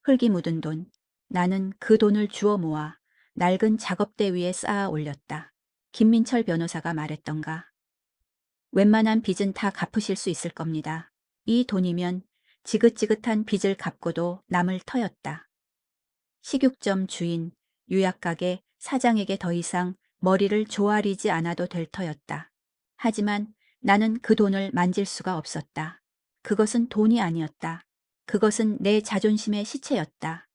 흙이 묻은 돈. 나는 그 돈을 주워 모아 낡은 작업대 위에 쌓아 올렸다. 김민철 변호사가 말했던가. 웬만한 빚은 다 갚으실 수 있을 겁니다. 이 돈이면 지긋지긋한 빚을 갚고도 남을 터였다. 식육점 주인, 유약가게 사장에게 더 이상 머리를 조아리지 않아도 될 터였다. 하지만 나는 그 돈을 만질 수가 없었다. 그것은 돈이 아니었다. 그것은 내 자존심의 시체였다.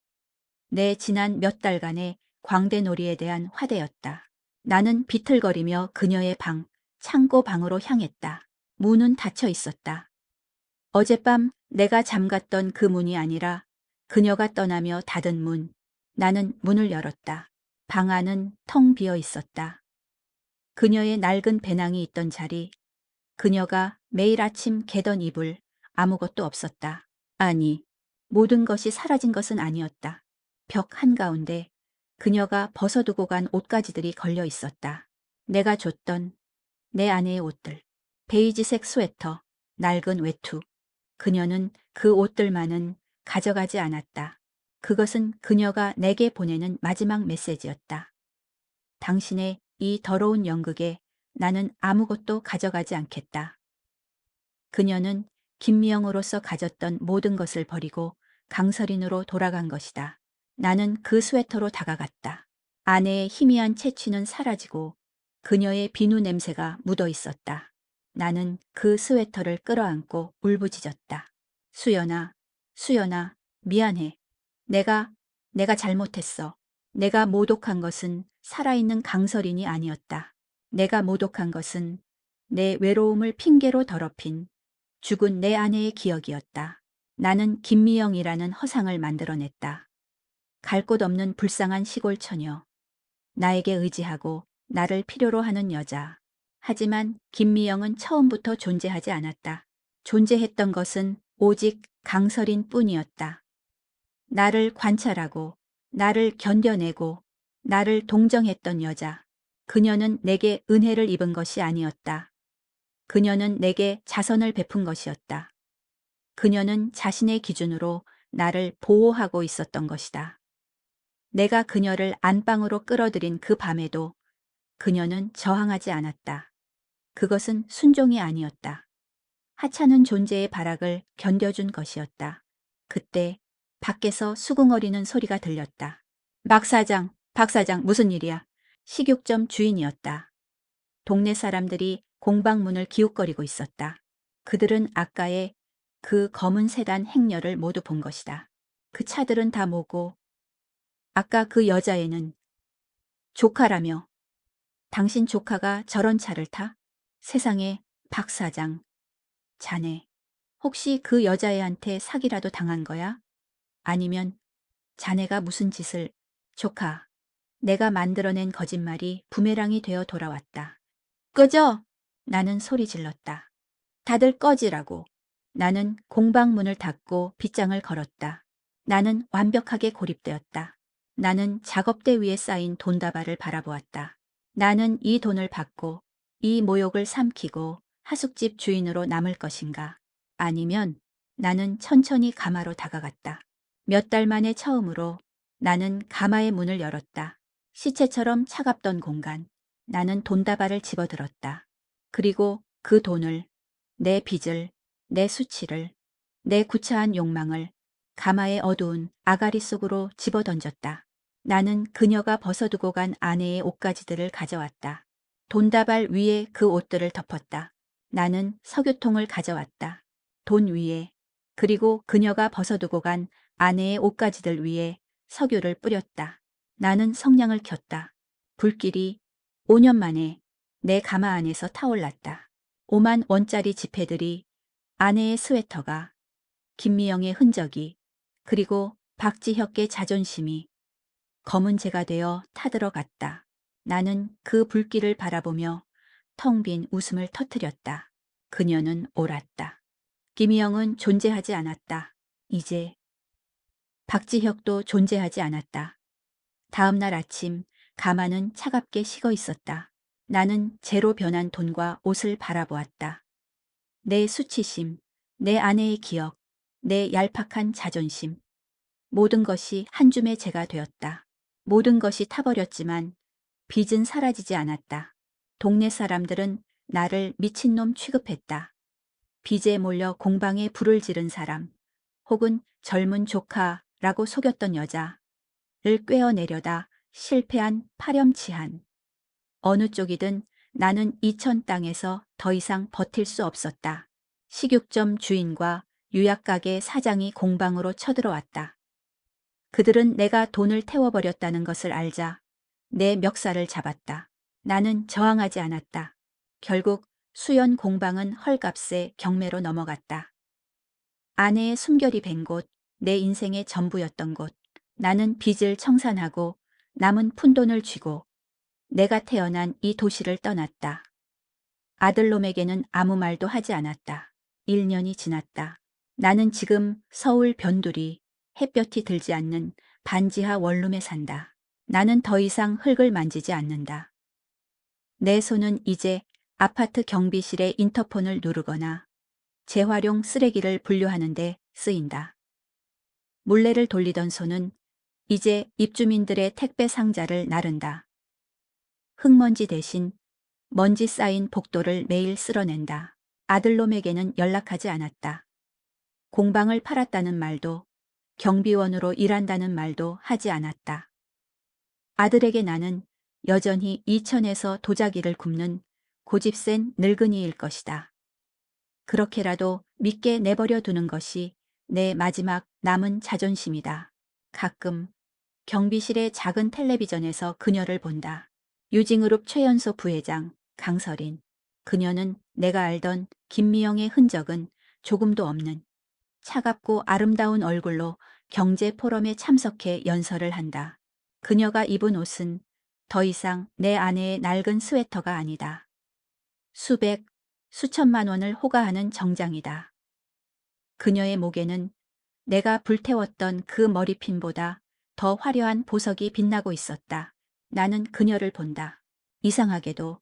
내 지난 몇 달간의 광대놀이에 대한 화대였다. 나는 비틀거리며 그녀의 방, 창고 방으로 향했다. 문은 닫혀 있었다. 어젯밤 내가 잠갔던 그 문이 아니라 그녀가 떠나며 닫은 문. 나는 문을 열었다. 방 안은 텅 비어 있었다. 그녀의 낡은 배낭이 있던 자리, 그녀가 매일 아침 개던 이불, 아무것도 없었다. 아니, 모든 것이 사라진 것은 아니었다. 벽 한가운데 그녀가 벗어두고 간 옷가지들이 걸려 있었다. 내가 줬던 내 아내의 옷들, 베이지색 스웨터, 낡은 외투. 그녀는 그 옷들만은 가져가지 않았다. 그것은 그녀가 내게 보내는 마지막 메시지였다. 당신의 이 더러운 연극에 나는 아무것도 가져가지 않겠다. 그녀는 김미영으로서 가졌던 모든 것을 버리고 강설인으로 돌아간 것이다. 나는 그 스웨터로 다가갔다. 아내의 희미한 채취는 사라지고 그녀의 비누 냄새가 묻어 있었다. 나는 그 스웨터를 끌어안고 울부짖었다. 수연아, 수연아, 미안해. 내가 잘못했어. 내가 모독한 것은 살아있는 강설인이 아니었다. 내가 모독한 것은 내 외로움을 핑계로 더럽힌 죽은 내 아내의 기억이었다. 나는 김미영이라는 허상을 만들어냈다. 갈 곳 없는 불쌍한 시골 처녀. 나에게 의지하고 나를 필요로 하는 여자. 하지만 김미영은 처음부터 존재하지 않았다. 존재했던 것은 오직 강설인 뿐이었다. 나를 관찰하고 나를 견뎌내고 나를 동정했던 여자. 그녀는 내게 은혜를 입은 것이 아니었다. 그녀는 내게 자선을 베푼 것이었다. 그녀는 자신의 기준으로 나를 보호하고 있었던 것이다. 내가 그녀를 안방으로 끌어들인 그 밤에도 그녀는 저항하지 않았다. 그것은 순종이 아니었다. 하찮은 존재의 발악을 견뎌준 것이었다. 그때 밖에서 수궁거리는 소리가 들렸다. 박 사장, 박 사장, 무슨 일이야? 식육점 주인이었다. 동네 사람들이 공방문을 기웃거리고 있었다. 그들은 아까의 그 검은 세단 행렬을 모두 본 것이다. 그 차들은 다 뭐고, 아까 그 여자애는 조카라며. 당신 조카가 저런 차를 타? 세상에, 박 사장, 자네, 혹시 그 여자애한테 사기라도 당한 거야? 아니면 자네가 무슨 짓을, 조카, 내가 만들어낸 거짓말이 부메랑이 되어 돌아왔다. 꺼져! 나는 소리 질렀다. 다들 꺼지라고. 나는 공방문을 닫고 빗장을 걸었다. 나는 완벽하게 고립되었다. 나는 작업대 위에 쌓인 돈다발을 바라보았다. 나는 이 돈을 받고 이 모욕을 삼키고 하숙집 주인으로 남을 것인가? 아니면 나는 천천히 가마로 다가갔다. 몇 달 만에 처음으로 나는 가마의 문을 열었다. 시체처럼 차갑던 공간. 나는 돈다발을 집어들었다. 그리고 그 돈을, 내 빚을, 내 수치를, 내 구차한 욕망을 가마의 어두운 아가리 속으로 집어던졌다. 나는 그녀가 벗어두고 간 아내의 옷가지들을 가져왔다. 돈다발 위에 그 옷들을 덮었다. 나는 석유통을 가져왔다. 돈 위에, 그리고 그녀가 벗어두고 간 아내의 옷가지들 위에 석유를 뿌렸다. 나는 성냥을 켰다. 불길이 5년 만에 내 가마 안에서 타올랐다. 5만 원짜리 지폐들이, 아내의 스웨터가, 김미영의 흔적이, 그리고 박지혁의 자존심이 검은 재가 되어 타들어갔다. 나는 그 불길을 바라보며 텅 빈 웃음을 터뜨렸다. 그녀는 옳았다. 김미영은 존재하지 않았다. 이제 박지혁도 존재하지 않았다. 다음 날 아침 가마는 차갑게 식어 있었다. 나는 재로 변한 돈과 옷을 바라보았다. 내 수치심, 내 아내의 기억, 내 얄팍한 자존심. 모든 것이 한 줌의 재가 되었다. 모든 것이 타버렸지만 빚은 사라지지 않았다. 동네 사람들은 나를 미친놈 취급했다. 빚에 몰려 공방에 불을 지른 사람, 혹은 젊은 조카라고 속였던 여자를 꿰어내려다 실패한 파렴치한. 어느 쪽이든 나는 이천 땅에서 더 이상 버틸 수 없었다. 식육점 주인과 유약가게 사장이 공방으로 쳐들어왔다. 그들은 내가 돈을 태워버렸다는 것을 알자 내 멱살을 잡았다. 나는 저항하지 않았다. 결국 수연 공방은 헐값에 경매로 넘어갔다. 아내의 숨결이 밴 곳, 내 인생의 전부였던 곳. 나는 빚을 청산하고 남은 푼돈을 쥐고 내가 태어난 이 도시를 떠났다. 아들놈에게는 아무 말도 하지 않았다. 1년이 지났다. 나는 지금 서울 변두리, 햇볕이 들지 않는 반지하 원룸에 산다. 나는 더 이상 흙을 만지지 않는다. 내 손은 이제 아파트 경비실의 인터폰을 누르거나 재활용 쓰레기를 분류하는 데 쓰인다. 물레를 돌리던 손은 이제 입주민들의 택배 상자를 나른다. 흙먼지 대신 먼지 쌓인 복도를 매일 쓸어낸다. 아들놈에게는 연락하지 않았다. 공방을 팔았다는 말도, 경비원으로 일한다는 말도 하지 않았다. 아들에게 나는 여전히 이천에서 도자기를 굽는 고집센 늙은이일 것이다. 그렇게라도 믿게 내버려 두는 것이 내 마지막 남은 자존심이다. 가끔 경비실의 작은 텔레비전에서 그녀를 본다. 유징그룹 최연소 부회장 강서린. 그녀는 내가 알던 김미영의 흔적은 조금도 없는 차갑고 아름다운 얼굴로 경제 포럼에 참석해 연설을 한다. 그녀가 입은 옷은 더 이상 내 아내의 낡은 스웨터가 아니다. 수백, 수천만 원을 호가하는 정장이다. 그녀의 목에는 내가 불태웠던 그 머리핀보다 더 화려한 보석이 빛나고 있었다. 나는 그녀를 본다. 이상하게도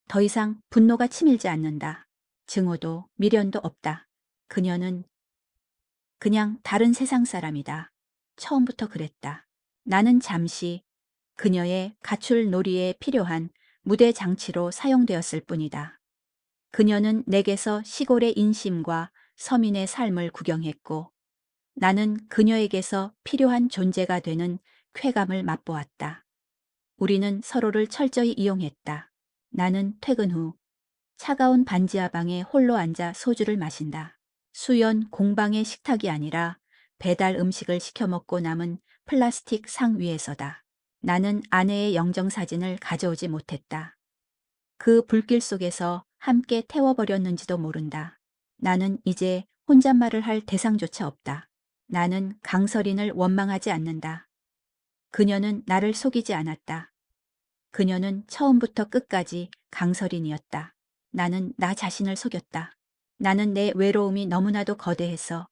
더 이상 분노가 치밀지 않는다. 증오도 미련도 없다. 그녀는 그냥 다른 세상 사람이다. 처음부터 그랬다. 나는 잠시 그녀의 가출 놀이에 필요한 무대 장치로 사용되었을 뿐이다. 그녀는 내게서 시골의 인심과 서민의 삶을 구경했고 나는 그녀에게서 필요한 존재가 되는 쾌감을 맛보았다. 우리는 서로를 철저히 이용했다. 나는 퇴근 후 차가운 반지하방에 홀로 앉아 소주를 마신다. 수연 공방의 식탁이 아니라 배달 음식을 시켜 먹고 남은 플라스틱 상 위에서다. 나는 아내의 영정사진을 가져오지 못했다. 그 불길 속에서 함께 태워버렸는지도 모른다. 나는 이제 혼잣말을 할 대상조차 없다. 나는 강서린을 원망하지 않는다. 그녀는 나를 속이지 않았다. 그녀는 처음부터 끝까지 강서린이었다. 나는 나 자신을 속였다. 나는 내 외로움이 너무나도 거대해서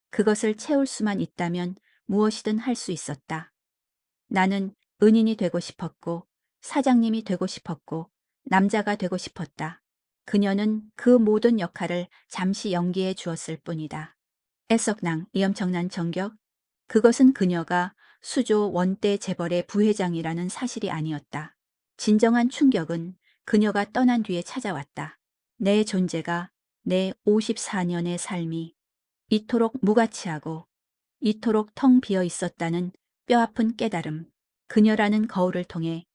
그것을 채울 수만 있다면 무엇이든 할 수 있었다. 나는 은인이 되고 싶었고 사장님이 되고 싶었고 남자가 되고 싶었다. 그녀는 그 모든 역할을 잠시 연기해 주었을 뿐이다. 애석낭, 이 엄청난 정격? 그것은 그녀가 수조 원대 재벌의 부회장이라는 사실이 아니었다. 진정한 충격은 그녀가 떠난 뒤에 찾아왔다. 내 존재가, 내 54년의 삶이 이토록 무가치하고 이토록 텅 비어 있었다는 뼈아픈 깨달음. 그녀라는 거울을 통해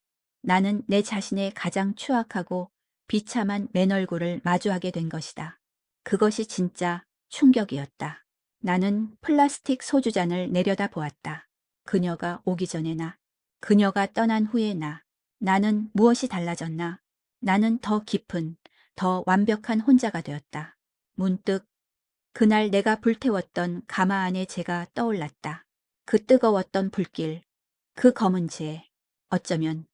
나는 내 자신의 가장 추악하고 비참한 맨얼굴을 마주하게 된 것이다. 그것이 진짜 충격이었다. 나는 플라스틱 소주잔을 내려다 보았다. 그녀가 오기 전에 나, 그녀가 떠난 후에 나, 나는 무엇이 달라졌나? 나는 더 깊은, 더 완벽한 혼자가 되었다. 문득 그날 내가 불태웠던 가마 안의 재가 떠올랐다. 그 뜨거웠던 불길, 그 검은 재. 어쩌면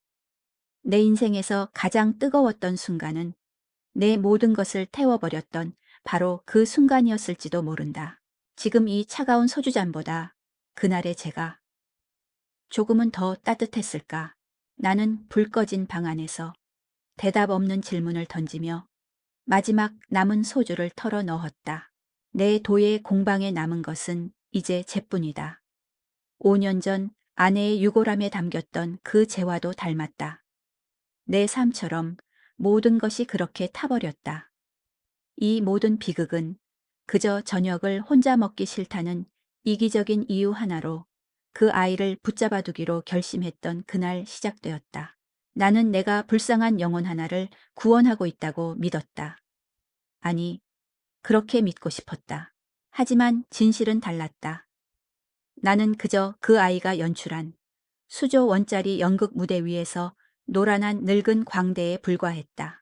내 인생에서 가장 뜨거웠던 순간은 내 모든 것을 태워버렸던 바로 그 순간이었을지도 모른다. 지금 이 차가운 소주잔보다 그날의 재가 조금은 더 따뜻했을까? 나는 불 꺼진 방 안에서 대답 없는 질문을 던지며 마지막 남은 소주를 털어 넣었다. 내 도예 공방에 남은 것은 이제 재뿐이다. 5년 전 아내의 유골함에 담겼던 그 재화도 닮았다. 내 삶처럼 모든 것이 그렇게 타버렸다. 이 모든 비극은 그저 저녁을 혼자 먹기 싫다는 이기적인 이유 하나로 그 아이를 붙잡아두기로 결심했던 그날 시작되었다. 나는 내가 불쌍한 영혼 하나를 구원하고 있다고 믿었다. 아니, 그렇게 믿고 싶었다. 하지만 진실은 달랐다. 나는 그저 그 아이가 연출한 수조 원짜리 연극 무대 위에서 노란한 늙은 광대에 불과했다.